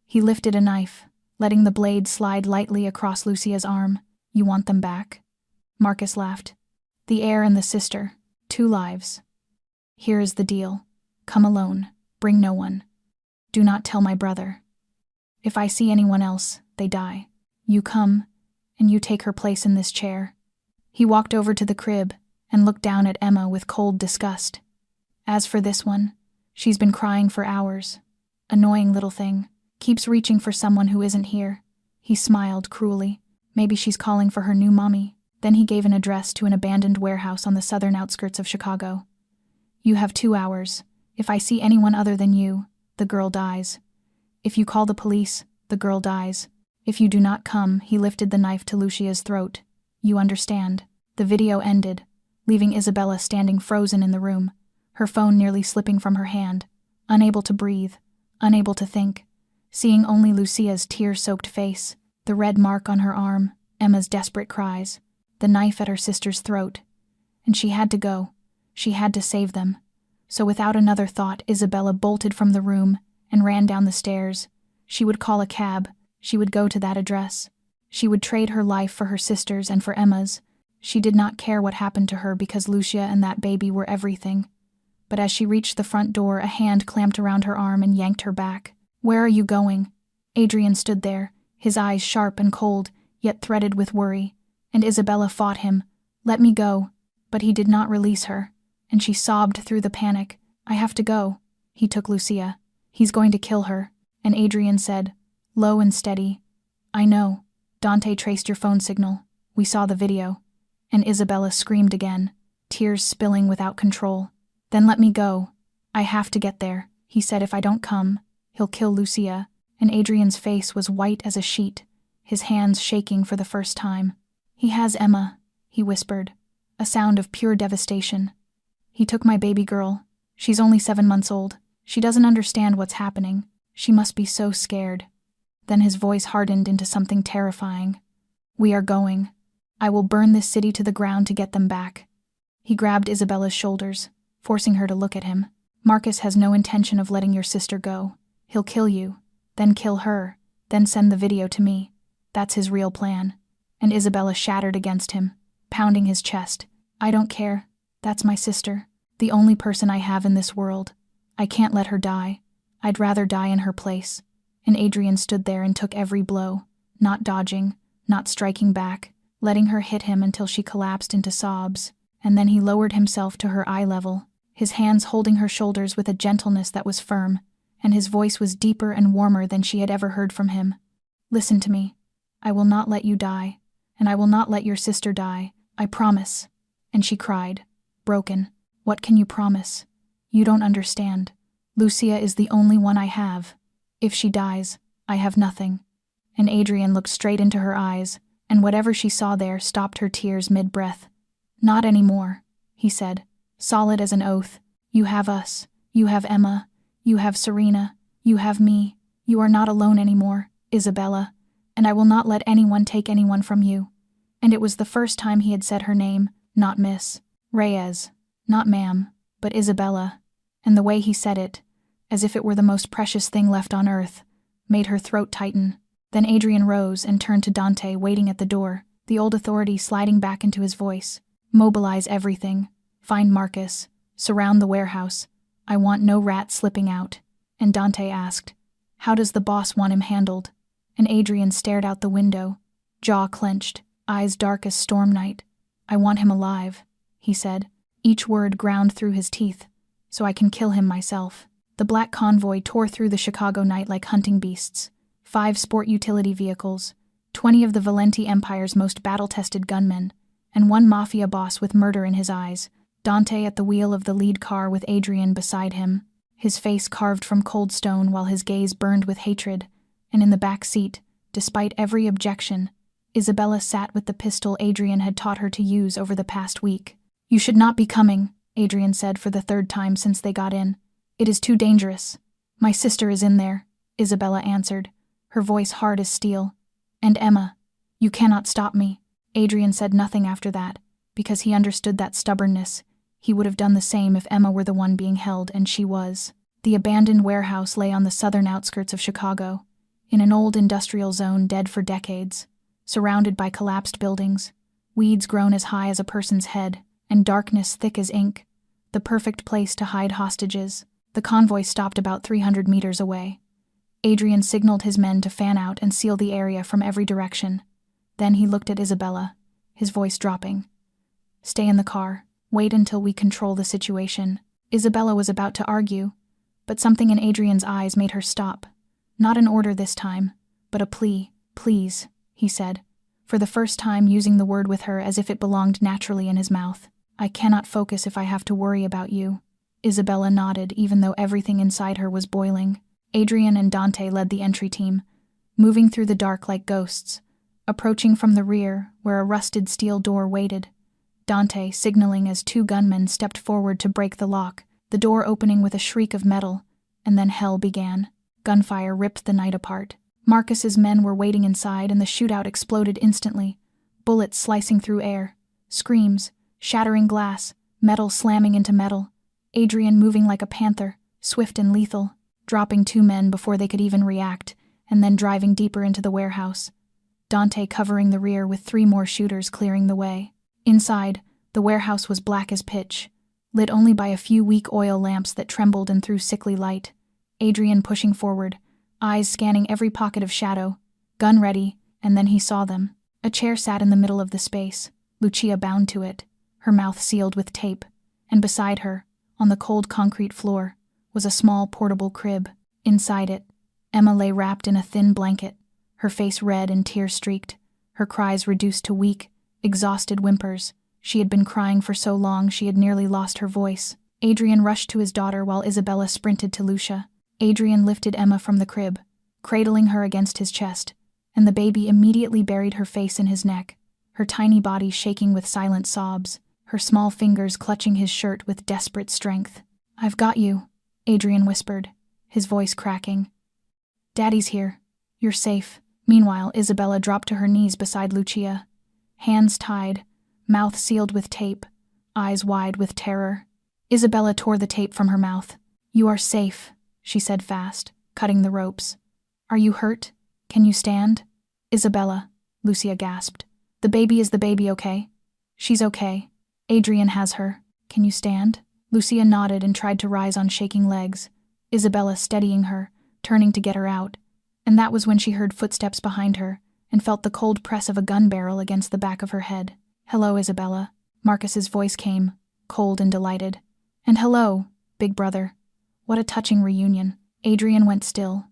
S1: He lifted a knife, letting the blade slide lightly across Lucia's arm. "You want them back?" Marcus laughed. "The heir and the sister. 2 lives. Here is the deal. Come alone. Bring no one. Do not tell my brother. If I see anyone else, they die. You come, and you take her place in this chair." He walked over to the crib and looked down at Emma with cold disgust. "As for this one, she's been crying for hours. Annoying little thing. Keeps reaching for someone who isn't here." He smiled cruelly. "Maybe she's calling for her new mommy." Then he gave an address to an abandoned warehouse on the southern outskirts of Chicago. "You have 2 hours. If I see anyone other than you, the girl dies. If you call the police, the girl dies. If you do not come," he lifted the knife to Lucia's throat. "You understand." The video ended, leaving Isabella standing frozen in the room, her phone nearly slipping from her hand, unable to breathe, unable to think, seeing only Lucia's tear-soaked face, the red mark on her arm, Emma's desperate cries, the knife at her sister's throat. And she had to go. She had to save them. So without another thought, Isabella bolted from the room and ran down the stairs. She would call a cab. She would go to that address. She would trade her life for her sister's and for Emma's. She did not care what happened to her because Lucia and that baby were everything. But as she reached the front door, a hand clamped around her arm and yanked her back. "Where are you going?" Adrian stood there, his eyes sharp and cold, yet threaded with worry, and Isabella fought him. "Let me go." But he did not release her, and she sobbed through the panic. "I have to go." He took Lucia. "He's going to kill her." And Adrian said, low and steady, "I know. Dante traced your phone signal. We saw the video." And Isabella screamed again, tears spilling without control. "Then let me go. I have to get there." He said, "If I don't come, he'll kill Lucia." And Adrian's face was white as a sheet, his hands shaking for the first time. "He has Emma," he whispered, a sound of pure devastation. "He took my baby girl. She's only 7 months old. She doesn't understand what's happening. She must be so scared." Then his voice hardened into something terrifying. "We are going. I will burn this city to the ground to get them back." He grabbed Isabella's shoulders, forcing her to look at him. "Marcus has no intention of letting your sister go. He'll kill you, then kill her, then send the video to me. That's his real plan." And Isabella shattered against him, pounding his chest. "I don't care. That's my sister, the only person I have in this world. I can't let her die. I'd rather die in her place." And Adrian stood there and took every blow, not dodging, not striking back, letting her hit him until she collapsed into sobs. And then he lowered himself to her eye level, his hands holding her shoulders with a gentleness that was firm, and his voice was deeper and warmer than she had ever heard from him. "Listen to me. I will not let you die, and I will not let your sister die. I promise." And she cried, broken. "What can you promise? You don't understand. Lucia is the only one I have. If she dies, I have nothing." And Adrian looked straight into her eyes, and whatever she saw there stopped her tears mid-breath. "Not anymore," he said, solid as an oath. "You have us. You have Emma. You have Serena. You have me. You are not alone anymore, Isabella, and I will not let anyone take anyone from you." And it was the first time he had said her name, not Miss Reyes, not ma'am, but Isabella. And the way he said it, as if it were the most precious thing left on earth, made her throat tighten. Then Adrian rose and turned to Dante waiting at the door, the old authority sliding back into his voice. "Mobilize everything. Find Marcus. Surround the warehouse. I want no rat slipping out." And Dante asked, "How does the boss want him handled?" And Adrian stared out the window, jaw clenched, eyes dark as storm night. "I want him alive," he said, each word ground through his teeth, "so I can kill him myself." The black convoy tore through the Chicago night like hunting beasts. 5 sport utility vehicles, 20 of the Valenti Empire's most battle-tested gunmen, and 1 Mafia boss with murder in his eyes, Dante at the wheel of the lead car with Adrian beside him, his face carved from cold stone while his gaze burned with hatred, and in the back seat, despite every objection, Isabella sat with the pistol Adrian had taught her to use over the past week. "You should not be coming," Adrian said for the third time since they got in. "It is too dangerous." "My sister is in there," Isabella answered, her voice hard as steel. "And Emma. You cannot stop me." Adrian said nothing after that, because he understood that stubbornness. He would have done the same if Emma were the one being held, and she was. The abandoned warehouse lay on the southern outskirts of Chicago, in an old industrial zone dead for decades, surrounded by collapsed buildings, weeds grown as high as a person's head, and darkness thick as ink. The perfect place to hide hostages. The convoy stopped about 300 meters away. Adrian signaled his men to fan out and seal the area from every direction. Then he looked at Isabella, his voice dropping. "Stay in the car. Wait until we control the situation." Isabella was about to argue, but something in Adrian's eyes made her stop. Not an order this time, but a plea. "Please," he said, for the first time using the word with her as if it belonged naturally in his mouth. "I cannot focus if I have to worry about you." Isabella nodded, even though everything inside her was boiling. Adrian and Dante led the entry team, moving through the dark like ghosts, approaching from the rear, where a rusted steel door waited. Dante signaling as two gunmen stepped forward to break the lock, the door opening with a shriek of metal, and then hell began. Gunfire ripped the night apart. Marcus's men were waiting inside, and the shootout exploded instantly. Bullets slicing through air, screams, shattering glass, metal slamming into metal. Adrian moving like a panther, swift and lethal, dropping two men before they could even react, and then driving deeper into the warehouse. Dante covering the rear with 3 more shooters clearing the way. Inside, the warehouse was black as pitch, lit only by a few weak oil lamps that trembled and threw sickly light. Adrian pushing forward, eyes scanning every pocket of shadow, gun ready, and then he saw them. A chair sat in the middle of the space, Lucia bound to it, her mouth sealed with tape, and beside her, on the cold concrete floor, was a small portable crib. Inside it, Emma lay wrapped in a thin blanket, her face red and tear-streaked, her cries reduced to weak, exhausted whimpers. She had been crying for so long she had nearly lost her voice. Adrian rushed to his daughter while Isabella sprinted to Lucia. Adrian lifted Emma from the crib, cradling her against his chest, and the baby immediately buried her face in his neck, her tiny body shaking with silent sobs, her small fingers clutching his shirt with desperate strength. "I've got you," Adrian whispered, his voice cracking. "Daddy's here. You're safe." Meanwhile, Isabella dropped to her knees beside Lucia, hands tied, mouth sealed with tape, eyes wide with terror. Isabella tore the tape from her mouth. "You are safe," she said fast, cutting the ropes. "Are you hurt? Can you stand?" "Isabella," Lucia gasped. "The baby is the baby okay?" "She's okay. Adrian has her. Can you stand?" Lucia nodded and tried to rise on shaking legs, Isabella steadying her, turning to get her out, and that was when she heard footsteps behind her and felt the cold press of a gun barrel against the back of her head. "Hello, Isabella," Marcus's voice came, cold and delighted. "And hello, big brother. What a touching reunion." Adrian went still.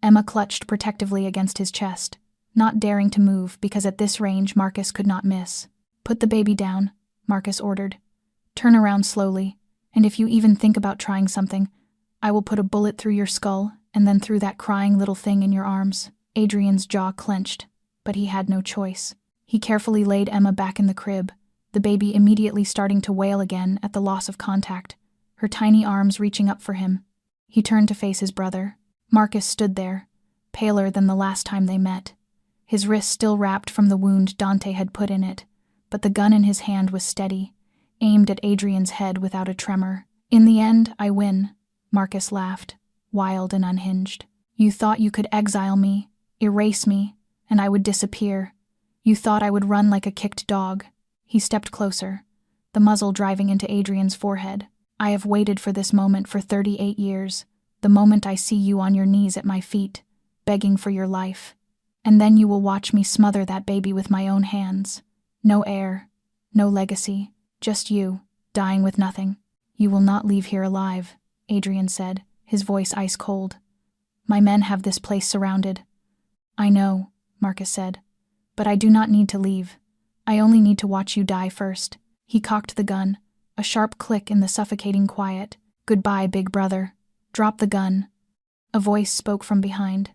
S1: Emma clutched protectively against his chest, not daring to move because at this range Marcus could not miss. "Put the baby down," Marcus ordered. "Turn around slowly, and if you even think about trying something, I will put a bullet through your skull and then through that crying little thing in your arms." Adrian's jaw clenched, but he had no choice. He carefully laid Emma back in the crib, the baby immediately starting to wail again at the loss of contact, her tiny arms reaching up for him. He turned to face his brother. Marcus stood there, paler than the last time they met, his wrist still wrapped from the wound Dante had put in it, but the gun in his hand was steady, aimed at Adrian's head without a tremor. "In the end, I win," Marcus laughed, wild and unhinged. "You thought you could exile me, erase me, and I would disappear. You thought I would run like a kicked dog." He stepped closer, the muzzle driving into Adrian's forehead. "I have waited for this moment for 38 years, the moment I see you on your knees at my feet, begging for your life. And then you will watch me smother that baby with my own hands. No heir, no legacy, just you, dying with nothing. You will not leave here alive," Adrian said, his voice ice cold. "My men have this place surrounded." "I know," Marcus said, "but I do not need to leave. I only need to watch you die first." He cocked the gun, a sharp click in the suffocating quiet. "Goodbye, big brother." Drop the gun. A voice spoke from behind,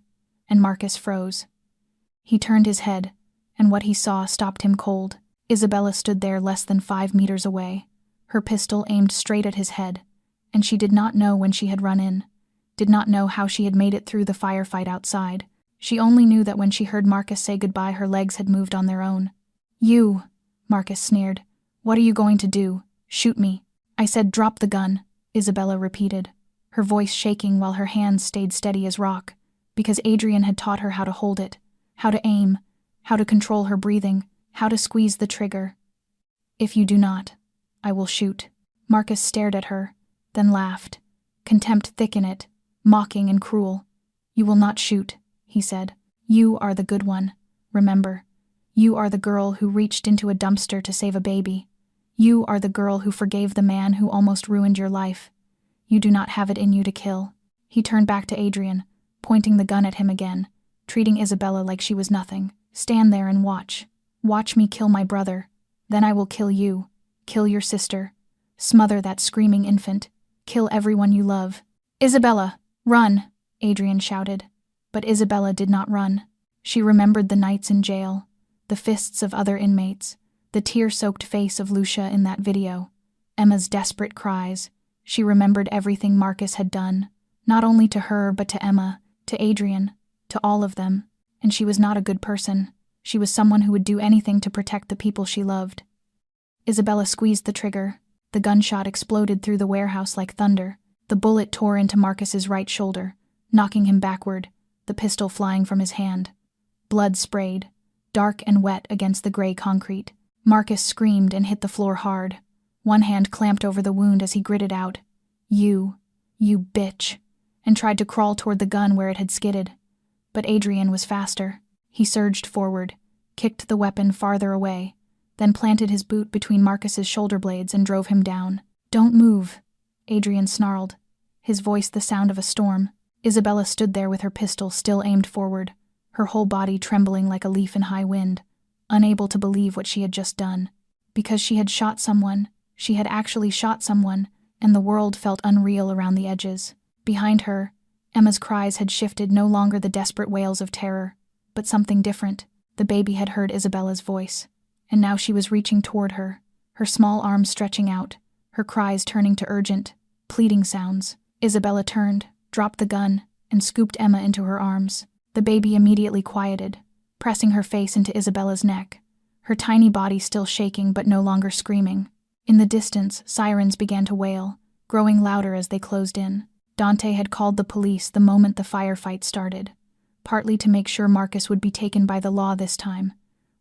S1: and Marcus froze. He turned his head, and what he saw stopped him cold. Isabella stood there less than 5 meters away, her pistol aimed straight at his head, and she did not know when she had run in, did not know how she had made it through the firefight outside. She only knew that when she heard Marcus say goodbye, her legs had moved on their own. "You," Marcus sneered. "What are you going to do? Shoot me?" "I said drop the gun," Isabella repeated, her voice shaking while her hands stayed steady as rock, because Adrian had taught her how to hold it, how to aim, how to control her breathing, how to squeeze the trigger. "If you do not, I will shoot." Marcus stared at her, then laughed, contempt thick in it, mocking and cruel. "You will not shoot," he said. "You are the good one, remember. You are the girl who reached into a dumpster to save a baby. You are the girl who forgave the man who almost ruined your life. You do not have it in you to kill." He turned back to Adrian, pointing the gun at him again, treating Isabella like she was nothing. "Stand there and watch. Watch me kill my brother. Then I will kill you. Kill your sister. Smother that screaming infant. Kill everyone you love." "Isabella, run!" Adrian shouted. But Isabella did not run. She remembered the nights in jail, the fists of other inmates, the tear-soaked face of Lucia in that video, Emma's desperate cries. She remembered everything Marcus had done, not only to her but to Emma, to Adrian, to all of them. And she was not a good person. She was someone who would do anything to protect the people she loved. Isabella squeezed the trigger. The gunshot exploded through the warehouse like thunder. The bullet tore into Marcus's right shoulder, knocking him backward, the pistol flying from his hand. Blood sprayed, dark and wet against the gray concrete. Marcus screamed and hit the floor hard. One hand clamped over the wound as he gritted out, You bitch," and tried to crawl toward the gun where it had skidded. But Adrian was faster. He surged forward, kicked the weapon farther away, then planted his boot between Marcus's shoulder blades and drove him down. "Don't move," Adrian snarled, his voice the sound of a storm. Isabella stood there with her pistol still aimed forward, her whole body trembling like a leaf in high wind, unable to believe what she had just done. Because she had shot someone, she had actually shot someone, and the world felt unreal around the edges. Behind her, Emma's cries had shifted, no longer the desperate wails of terror, but something different. The baby had heard Isabella's voice, and now she was reaching toward her, her small arms stretching out, her cries turning to urgent, pleading sounds. Isabella turned, dropped the gun, and scooped Emma into her arms. The baby immediately quieted, pressing her face into Isabella's neck, her tiny body still shaking but no longer screaming. In the distance, sirens began to wail, growing louder as they closed in. Dante had called the police the moment the firefight started, partly to make sure Marcus would be taken by the law this time,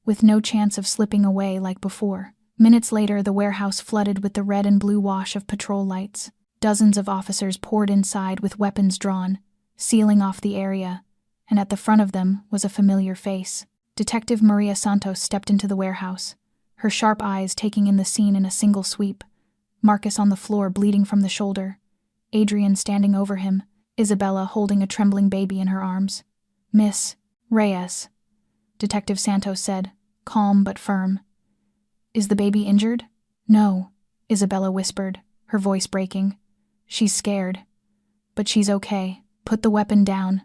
S1: with no chance of slipping away like before. Minutes later, the warehouse flooded with the red and blue wash of patrol lights. Dozens of officers poured inside with weapons drawn, sealing off the area, and at the front of them was a familiar face. Detective Maria Santos stepped into the warehouse, her sharp eyes taking in the scene in a single sweep. Marcus on the floor bleeding from the shoulder, Adrian standing over him, Isabella holding a trembling baby in her arms. "Miss Reyes," Detective Santos said, calm but firm. "Is the baby injured?" "No," Isabella whispered, her voice breaking. "She's scared. But she's okay. Put the weapon down,"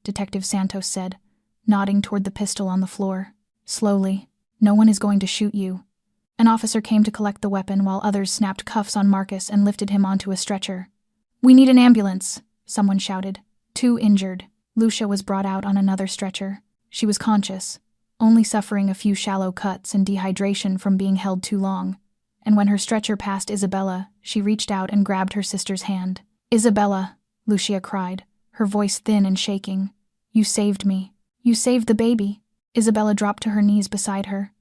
S1: Detective Santos said, nodding toward the pistol on the floor. "Slowly. No one is going to shoot you." An officer came to collect the weapon while others snapped cuffs on Marcus and lifted him onto a stretcher. "We need an ambulance," someone shouted. "2 injured." Lucia was brought out on another stretcher. She was conscious, only suffering a few shallow cuts and dehydration from being held too long. And when her stretcher passed Isabella, she reached out and grabbed her sister's hand. "Isabella," Lucia cried, her voice thin and shaking. "You saved me. You saved the baby." Isabella dropped to her knees beside her.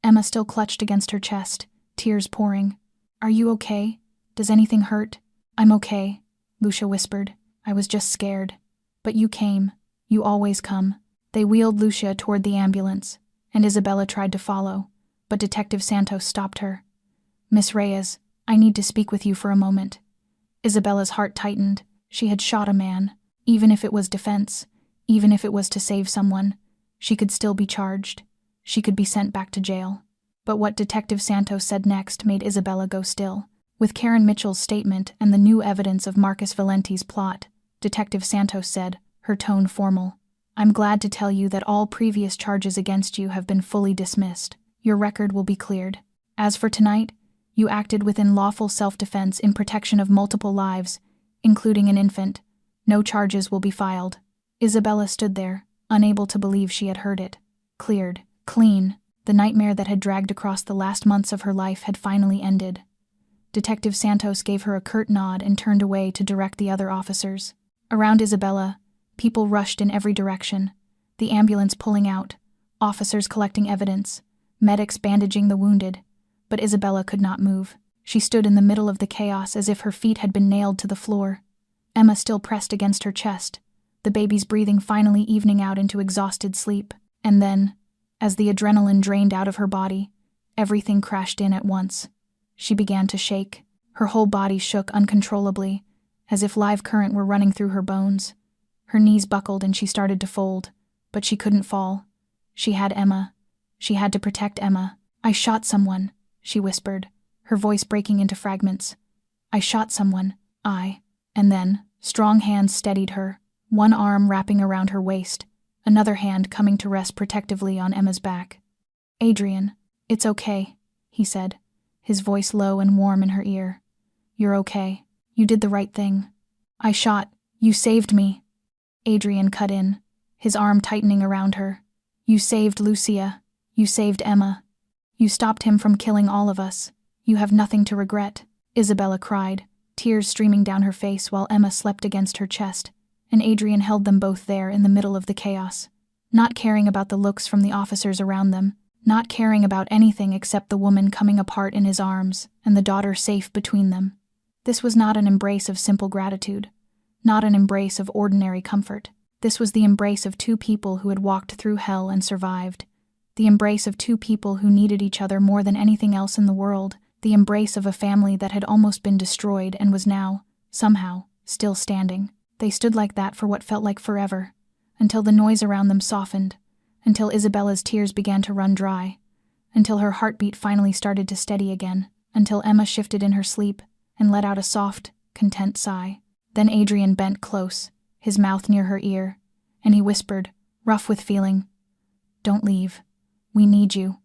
S1: Emma still clutched against her chest, tears pouring. "Are you okay? Does anything hurt?" "I'm okay," Lucia whispered. "I was just scared. But you came. You always come." They wheeled Lucia toward the ambulance, and Isabella tried to follow, but Detective Santos stopped her. "Miss Reyes, I need to speak with you for a moment." Isabella's heart tightened. She had shot a man. Even if it was defense, even if it was to save someone, she could still be charged. She could be sent back to jail. But what Detective Santos said next made Isabella go still. With Karen Mitchell's statement and the new evidence of Marcus Valenti's plot, Detective Santos said, her tone formal, "I'm glad to tell you that all previous charges against you have been fully dismissed. Your record will be cleared. As for tonight, you acted within lawful self-defense in protection of multiple lives, including an infant. No charges will be filed." Isabella stood there, unable to believe she had heard it. Cleared. Clean. The nightmare that had dragged across the last months of her life had finally ended. Detective Santos gave her a curt nod and turned away to direct the other officers. Around Isabella, people rushed in every direction, the ambulance pulling out, officers collecting evidence, medics bandaging the wounded, but Isabella could not move. She stood in the middle of the chaos as if her feet had been nailed to the floor. Emma still pressed against her chest, the baby's breathing finally evening out into exhausted sleep. And then, as the adrenaline drained out of her body, everything crashed in at once. She began to shake. Her whole body shook uncontrollably, as if live current were running through her bones. Her knees buckled and she started to fold, but she couldn't fall. She had Emma. She had to protect Emma. "I shot someone," she whispered, her voice breaking into fragments. "I shot someone. And then, strong hands steadied her, one arm wrapping around her waist, another hand coming to rest protectively on Emma's back. "Adrian, it's okay," he said, his voice low and warm in her ear. "You're okay. You did the right thing." "I shot. You saved me." Adrian cut in, his arm tightening around her. "You saved Lucia. You saved Emma. You stopped him from killing all of us. You have nothing to regret," Isabella cried, tears streaming down her face while Emma slept against her chest, and Adrian held them both there in the middle of the chaos, not caring about the looks from the officers around them, not caring about anything except the woman coming apart in his arms and the daughter safe between them. This was not an embrace of simple gratitude, not an embrace of ordinary comfort. This was the embrace of two people who had walked through hell and survived, the embrace of two people who needed each other more than anything else in the world, the embrace of a family that had almost been destroyed and was now, somehow, still standing. They stood like that for what felt like forever, until the noise around them softened, until Isabella's tears began to run dry, until her heartbeat finally started to steady again, until Emma shifted in her sleep and let out a soft, content sigh. Then Adrian bent close, his mouth near her ear, and he whispered, rough with feeling, "Don't leave. We need you."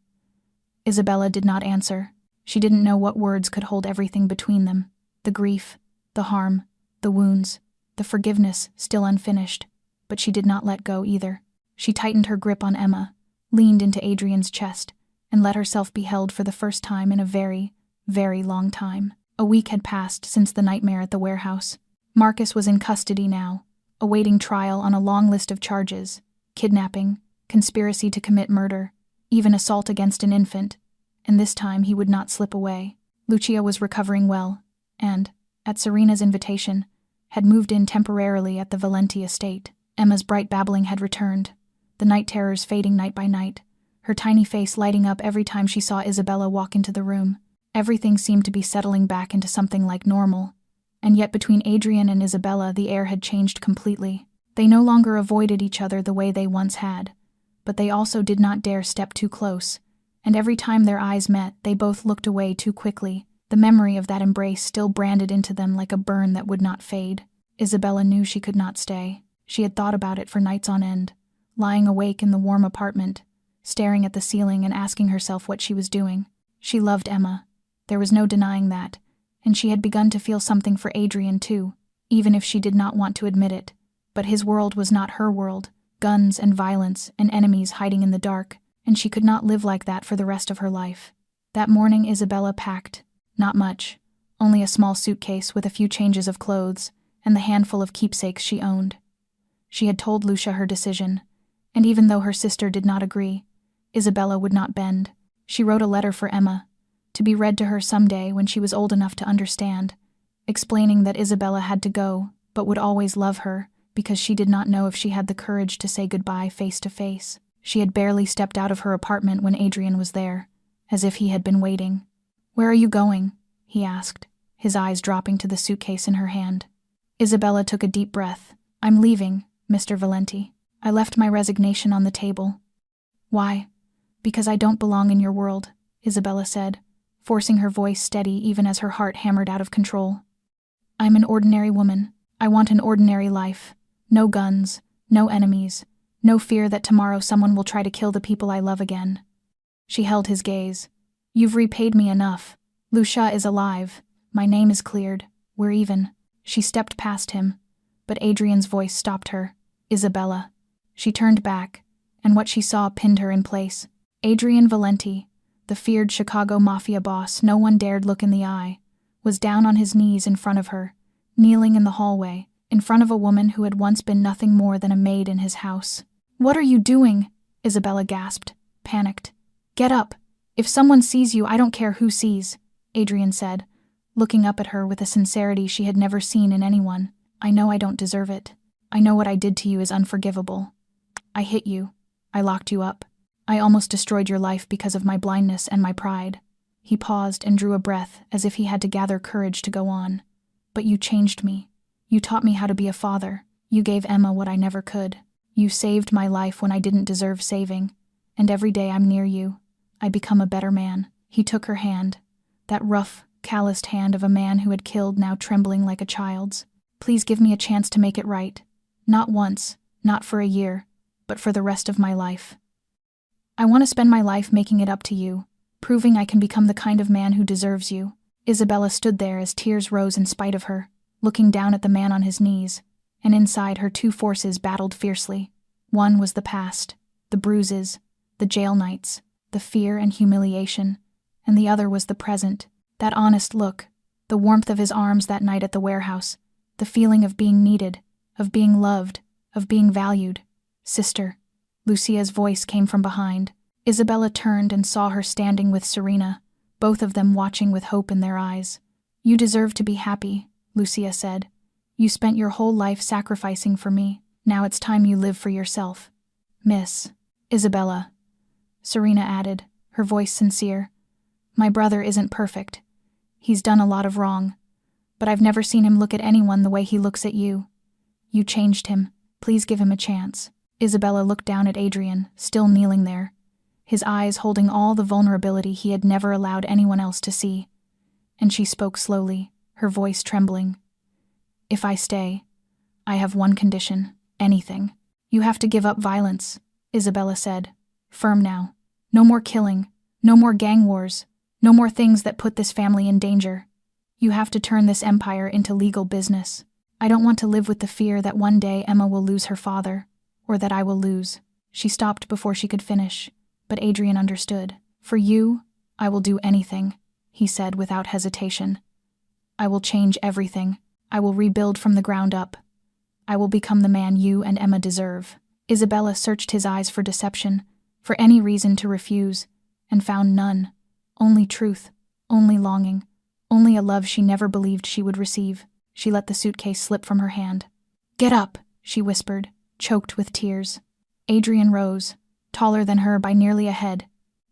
S1: Isabella did not answer. She didn't know what words could hold everything between them. The grief, the harm, the wounds, the forgiveness still unfinished, but she did not let go either. She tightened her grip on Emma, leaned into Adrian's chest, and let herself be held for the first time in a very, very long time. A week had passed since the nightmare at the warehouse. Marcus was in custody now, awaiting trial on a long list of charges: kidnapping, conspiracy to commit murder, even assault against an infant, and this time he would not slip away. Lucia was recovering well, and, at Serena's invitation, had moved in temporarily at the Valenti estate. Emma's bright babbling had returned, the night terrors fading night by night, her tiny face lighting up every time she saw Isabella walk into the room. Everything seemed to be settling back into something like normal, and yet between Adrian and Isabella the air had changed completely. They no longer avoided each other the way they once had, but they also did not dare step too close, and every time their eyes met they both looked away too quickly, the memory of that embrace still branded into them like a burn that would not fade. Isabella knew she could not stay. She had thought about it for nights on end, lying awake in the warm apartment, staring at the ceiling and asking herself what she was doing. She loved Emma. There was no denying that, and she had begun to feel something for Adrian too, even if she did not want to admit it. But his world was not her world, guns and violence and enemies hiding in the dark, and she could not live like that for the rest of her life. That morning Isabella packed. Not much, only a small suitcase with a few changes of clothes and the handful of keepsakes she owned. She had told Lucia her decision, and even though her sister did not agree, Isabella would not bend. She wrote a letter for Emma, to be read to her someday when she was old enough to understand, explaining that Isabella had to go, but would always love her, because she did not know if she had the courage to say goodbye face to face. She had barely stepped out of her apartment when Adrian was there, as if he had been waiting. "Where are you going?" he asked, his eyes dropping to the suitcase in her hand. Isabella took a deep breath. "I'm leaving, Mr. Valenti. I left my resignation on the table." "Why?" "Because I don't belong in your world," Isabella said, forcing her voice steady even as her heart hammered out of control. "I'm an ordinary woman. I want an ordinary life. No guns, no enemies, no fear that tomorrow someone will try to kill the people I love again." She held his gaze. "You've repaid me enough. Lucia is alive. My name is cleared. We're even." She stepped past him, but Adrian's voice stopped her. "Isabella." She turned back, and what she saw pinned her in place. Adrian Valenti, the feared Chicago Mafia boss no one dared look in the eye, was down on his knees in front of her, kneeling in the hallway, in front of a woman who had once been nothing more than a maid in his house. "What are you doing?" Isabella gasped, panicked. "Get up. If someone sees you, I don't care who sees," Adrian said, looking up at her with a sincerity she had never seen in anyone. "I know I don't deserve it. I know what I did to you is unforgivable. I hit you. I locked you up. I almost destroyed your life because of my blindness and my pride." He paused and drew a breath as if he had to gather courage to go on. "But you changed me. You taught me how to be a father. You gave Emma what I never could. You saved my life when I didn't deserve saving. And every day I'm near you, I become a better man." He took her hand, that rough, calloused hand of a man who had killed, now trembling like a child's. "Please give me a chance to make it right. Not once, not for a year, but for the rest of my life. I want to spend my life making it up to you, proving I can become the kind of man who deserves you." Isabella stood there as tears rose in spite of her, looking down at the man on his knees, and inside her two forces battled fiercely. One was the past, the bruises, the jail nights, the fear and humiliation, and the other was the present, that honest look, the warmth of his arms that night at the warehouse, the feeling of being needed, of being loved, of being valued. "Sister." Lucia's voice came from behind. Isabella turned and saw her standing with Serena, both of them watching with hope in their eyes. "You deserve to be happy," Lucia said. "You spent your whole life sacrificing for me. Now it's time you live for yourself." "Miss Isabella," Serena added, her voice sincere. "My brother isn't perfect. He's done a lot of wrong. But I've never seen him look at anyone the way he looks at you. You changed him. Please give him a chance." Isabella looked down at Adrian, still kneeling there, his eyes holding all the vulnerability he had never allowed anyone else to see. And she spoke slowly, her voice trembling. "If I stay, I have one condition, anything. You have to give up violence," Isabella said, firm now. "No more killing, no more gang wars, no more things that put this family in danger. You have to turn this empire into legal business. I don't want to live with the fear that one day Emma will lose her father, or that I will lose." She stopped before she could finish, but Adrian understood. "For you, I will do anything," he said without hesitation. "I will change everything. I will rebuild from the ground up. I will become the man you and Emma deserve." Isabella searched his eyes for deception, for any reason to refuse, and found none. Only truth, only longing, only a love she never believed she would receive. She let the suitcase slip from her hand. "Get up," she whispered, choked with tears. Adrian rose, taller than her by nearly a head.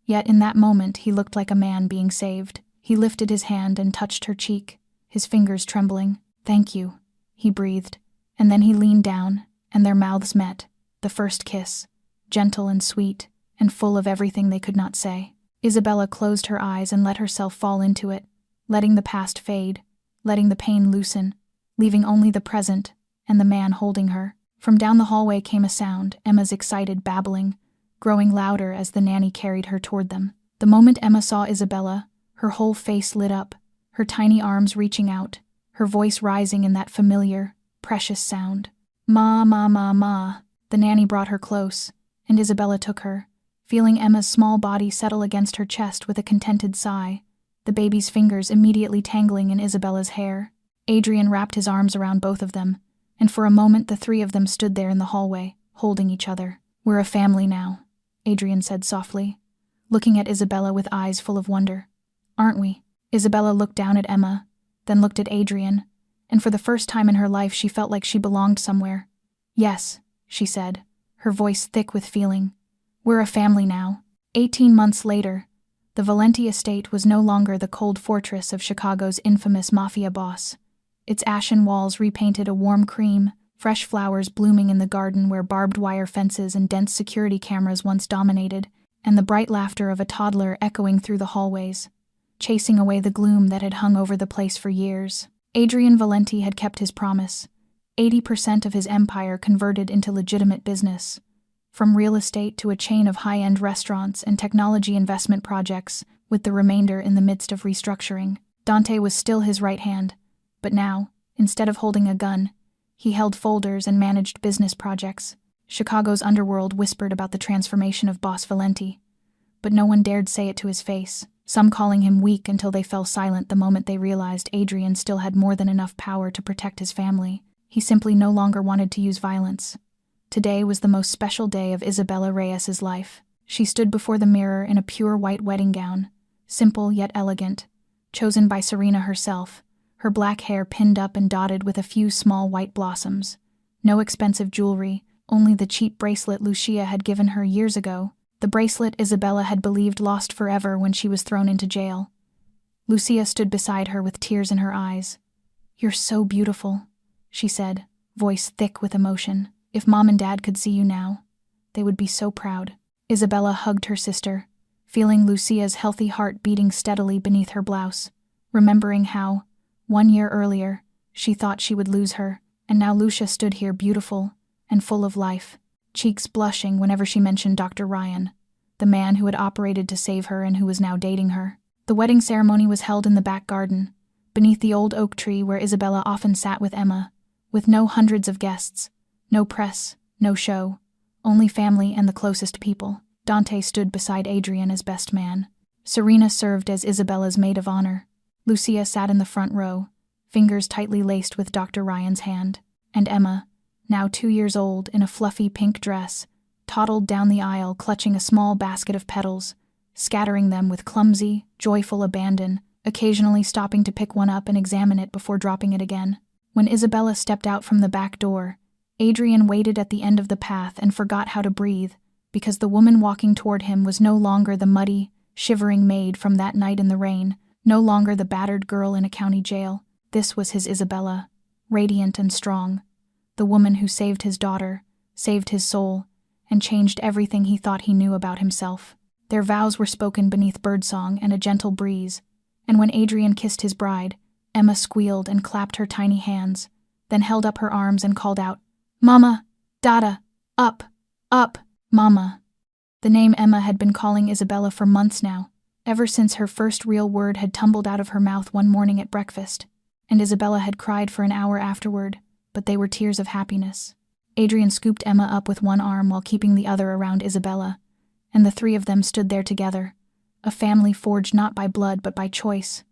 S1: Yet in that moment he looked like a man being saved. He lifted his hand and touched her cheek, his fingers trembling. "Thank you," he breathed, and then he leaned down, and their mouths met, the first kiss, gentle and sweet, and full of everything they could not say. Isabella closed her eyes and let herself fall into it, letting the past fade, letting the pain loosen, leaving only the present and the man holding her. From down the hallway came a sound, Emma's excited babbling, growing louder as the nanny carried her toward them. The moment Emma saw Isabella, her whole face lit up, her tiny arms reaching out, her voice rising in that familiar, precious sound. "Ma, ma, ma, ma." The nanny brought her close, and Isabella took her, feeling Emma's small body settle against her chest with a contented sigh, the baby's fingers immediately tangling in Isabella's hair. Adrian wrapped his arms around both of them, and for a moment the three of them stood there in the hallway, holding each other. "We're a family now," Adrian said softly, looking at Isabella with eyes full of wonder. "Aren't we?" Isabella looked down at Emma, then looked at Adrian, and for the first time in her life she felt like she belonged somewhere. "Yes," she said, her voice thick with feeling. "We're a family now." 18 months later, the Valenti estate was no longer the cold fortress of Chicago's infamous Mafia boss. Its ashen walls repainted a warm cream, fresh flowers blooming in the garden where barbed wire fences and dense security cameras once dominated, and the bright laughter of a toddler echoing through the hallways. chasing away the gloom that had hung over the place for years. Adrian Valenti had kept his promise. 80% of his empire converted into legitimate business. From real estate to a chain of high-end restaurants and technology investment projects, with the remainder in the midst of restructuring. Dante was still his right hand, but now, instead of holding a gun, he held folders and managed business projects. Chicago's underworld whispered about the transformation of Boss Valenti, but no one dared say it to his face, some calling him weak until they fell silent the moment they realized Adrian still had more than enough power to protect his family. He simply no longer wanted to use violence. Today was the most special day of Isabella Reyes's life. She stood before the mirror in a pure white wedding gown, simple yet elegant, chosen by Serena herself, her black hair pinned up and dotted with a few small white blossoms. No expensive jewelry, only the cheap bracelet Lucia had given her years ago, the bracelet Isabella had believed lost forever when she was thrown into jail. Lucia stood beside her with tears in her eyes. "You're so beautiful," she said, voice thick with emotion. "If Mom and Dad could see you now, they would be so proud." Isabella hugged her sister, feeling Lucia's healthy heart beating steadily beneath her blouse, remembering how, 1 year earlier, she thought she would lose her, and now Lucia stood here beautiful and full of life, cheeks blushing whenever she mentioned Dr. Ryan, the man who had operated to save her and who was now dating her. The wedding ceremony was held in the back garden, beneath the old oak tree where Isabella often sat with Emma, with no hundreds of guests, no press, no show, only family and the closest people. Dante stood beside Adrian as best man. Serena served as Isabella's maid of honor. Lucia sat in the front row, fingers tightly laced with Dr. Ryan's hand, and Emma, now 2 years old in a fluffy pink dress, toddled down the aisle clutching a small basket of petals, scattering them with clumsy, joyful abandon, occasionally stopping to pick one up and examine it before dropping it again. When Isabella stepped out from the back door, Adrian waited at the end of the path and forgot how to breathe, because the woman walking toward him was no longer the muddy, shivering maid from that night in the rain, no longer the battered girl in a county jail. This was his Isabella, radiant and strong, the woman who saved his daughter, saved his soul, and changed everything he thought he knew about himself. Their vows were spoken beneath birdsong and a gentle breeze, and when Adrian kissed his bride, Emma squealed and clapped her tiny hands, then held up her arms and called out, "Mama! Dada! Up! Up! Mama!" The name Emma had been calling Isabella for months now, ever since her first real word had tumbled out of her mouth one morning at breakfast, and Isabella had cried for an hour afterward, but they were tears of happiness. Adrian scooped Emma up with one arm while keeping the other around Isabella, and the three of them stood there together, a family forged not by blood but by choice,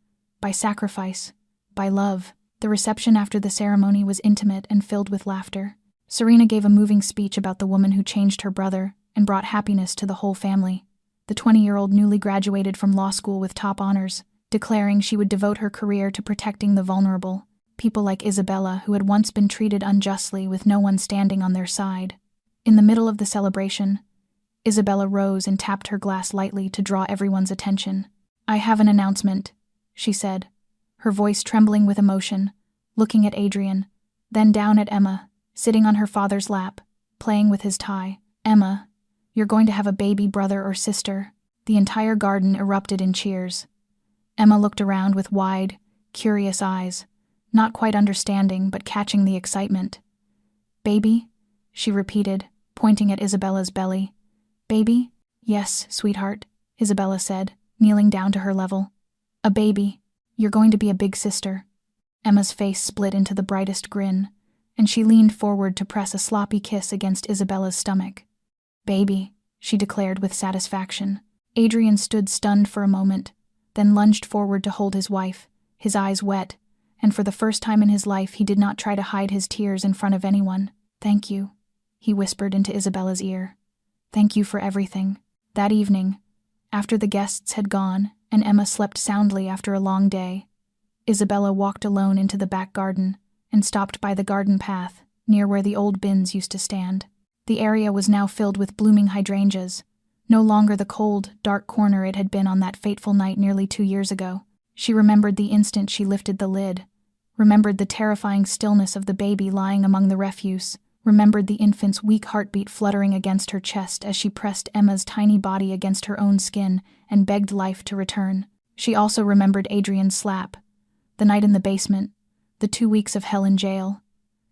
S1: by sacrifice, by love. The reception after the ceremony was intimate and filled with laughter. Serena gave a moving speech about the woman who changed her brother and brought happiness to the whole family. The 20-year-old newly graduated from law school with top honors, declaring she would devote her career to protecting the vulnerable, people like Isabella who had once been treated unjustly with no one standing on their side. In the middle of the celebration, Isabella rose and tapped her glass lightly to draw everyone's attention. "I have an announcement," she said, her voice trembling with emotion, looking at Adrian, then down at Emma, sitting on her father's lap, playing with his tie. "Emma, you're going to have a baby brother or sister." The entire garden erupted in cheers. Emma looked around with wide, curious eyes, not quite understanding but catching the excitement. "Baby?" she repeated, pointing at Isabella's belly. "Baby?" "Yes, sweetheart," Isabella said, kneeling down to her level. "A baby. You're going to be a big sister." Emma's face split into the brightest grin, and she leaned forward to press a sloppy kiss against Isabella's stomach. "Baby," she declared with satisfaction. Adrian stood stunned for a moment, then lunged forward to hold his wife, his eyes wet, and for the first time in his life he did not try to hide his tears in front of anyone. "Thank you," he whispered into Isabella's ear. "Thank you for everything." That evening, after the guests had gone and Emma slept soundly after a long day, Isabella walked alone into the back garden and stopped by the garden path near where the old bins used to stand. The area was now filled with blooming hydrangeas, no longer the cold, dark corner it had been on that fateful night nearly 2 years ago. She remembered the instant she lifted the lid, remembered the terrifying stillness of the baby lying among the refuse, remembered the infant's weak heartbeat fluttering against her chest as she pressed Emma's tiny body against her own skin and begged life to return. She also remembered Adrian's slap, the night in the basement, the 2 weeks of hell in jail.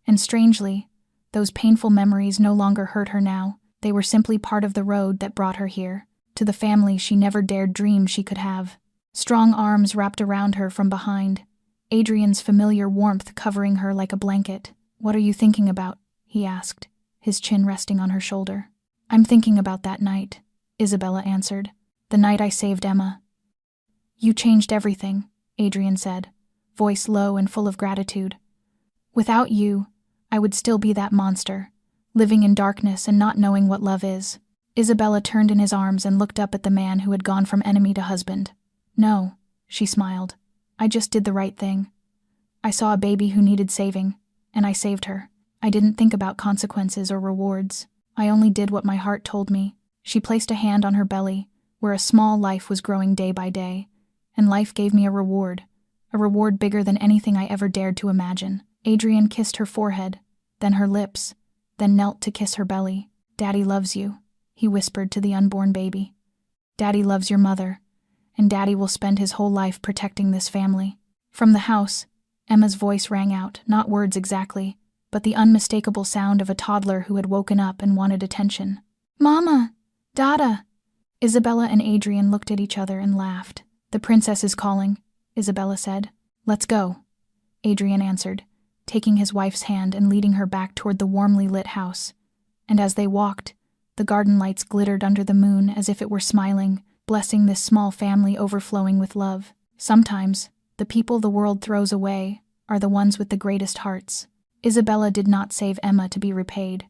S1: And strangely, those painful memories no longer hurt her now. They were simply part of the road that brought her here, to the family she never dared dream she could have. Strong arms wrapped around her from behind, Adrian's familiar warmth covering her like a blanket. "What are you thinking about?" he asked, his chin resting on her shoulder. "I'm thinking about that night," Isabella answered. "The night I saved Emma." "You changed everything," Adrian said, voice low and full of gratitude. "Without you, I would still be that monster, living in darkness and not knowing what love is." Isabella turned in his arms and looked up at the man who had gone from enemy to husband. "No," she smiled. "I just did the right thing. I saw a baby who needed saving, and I saved her. I didn't think about consequences or rewards. I only did what my heart told me." She placed a hand on her belly, where a small life was growing day by day, and life gave me a reward bigger than anything I ever dared to imagine. Adrian kissed her forehead, then her lips, then knelt to kiss her belly. "Daddy loves you," he whispered to the unborn baby. "Daddy loves your mother, and Daddy will spend his whole life protecting this family." From the house, Emma's voice rang out, not words exactly, but the unmistakable sound of a toddler who had woken up and wanted attention. "Mama! Dada!" Isabella and Adrian looked at each other and laughed. "The princess is calling," Isabella said. "Let's go," Adrian answered, taking his wife's hand and leading her back toward the warmly lit house. And as they walked, the garden lights glittered under the moon as if it were smiling, blessing this small family overflowing with love. Sometimes, the people the world throws away are the ones with the greatest hearts. Isabella did not save Emma to be repaid.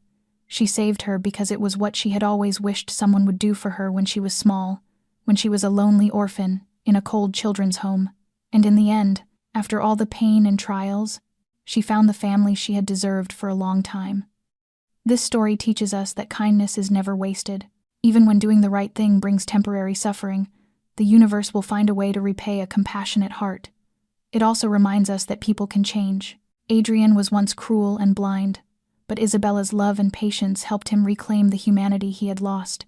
S1: She saved her because it was what she had always wished someone would do for her when she was small, when she was a lonely orphan in a cold children's home. And in the end, after all the pain and trials, she found the family she had deserved for a long time. This story teaches us that kindness is never wasted. Even when doing the right thing brings temporary suffering, the universe will find a way to repay a compassionate heart. It also reminds us that people can change. Adrian was once cruel and blind, but Isabella's love and patience helped him reclaim the humanity he had lost.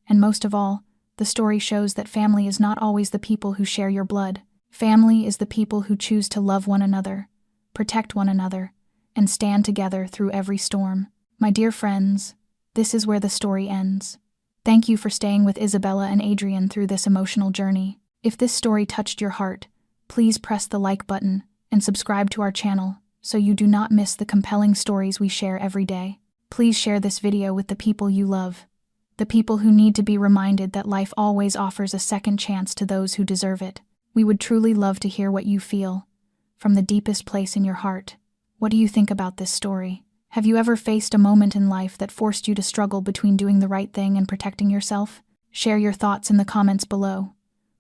S1: And most of all, the story shows that family is not always the people who share your blood. Family is the people who choose to love one another, protect one another, and stand together through every storm. My dear friends, this is where the story ends. Thank you for staying with Isabella and Adrian through this emotional journey. If this story touched your heart, please press the like button and subscribe to our channel so you do not miss the compelling stories we share every day. Please share this video with the people you love, the people who need to be reminded that life always offers a second chance to those who deserve it. We would truly love to hear what you feel, from the deepest place in your heart. What do you think about this story? Have you ever faced a moment in life that forced you to struggle between doing the right thing and protecting yourself? Share your thoughts in the comments below.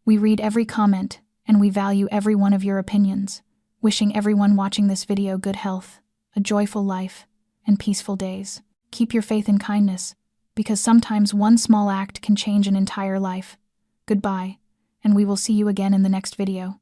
S1: We read every comment, and we value every one of your opinions. Wishing everyone watching this video good health, a joyful life, and peaceful days. Keep your faith in kindness, because sometimes one small act can change an entire life. Goodbye, and we will see you again in the next video.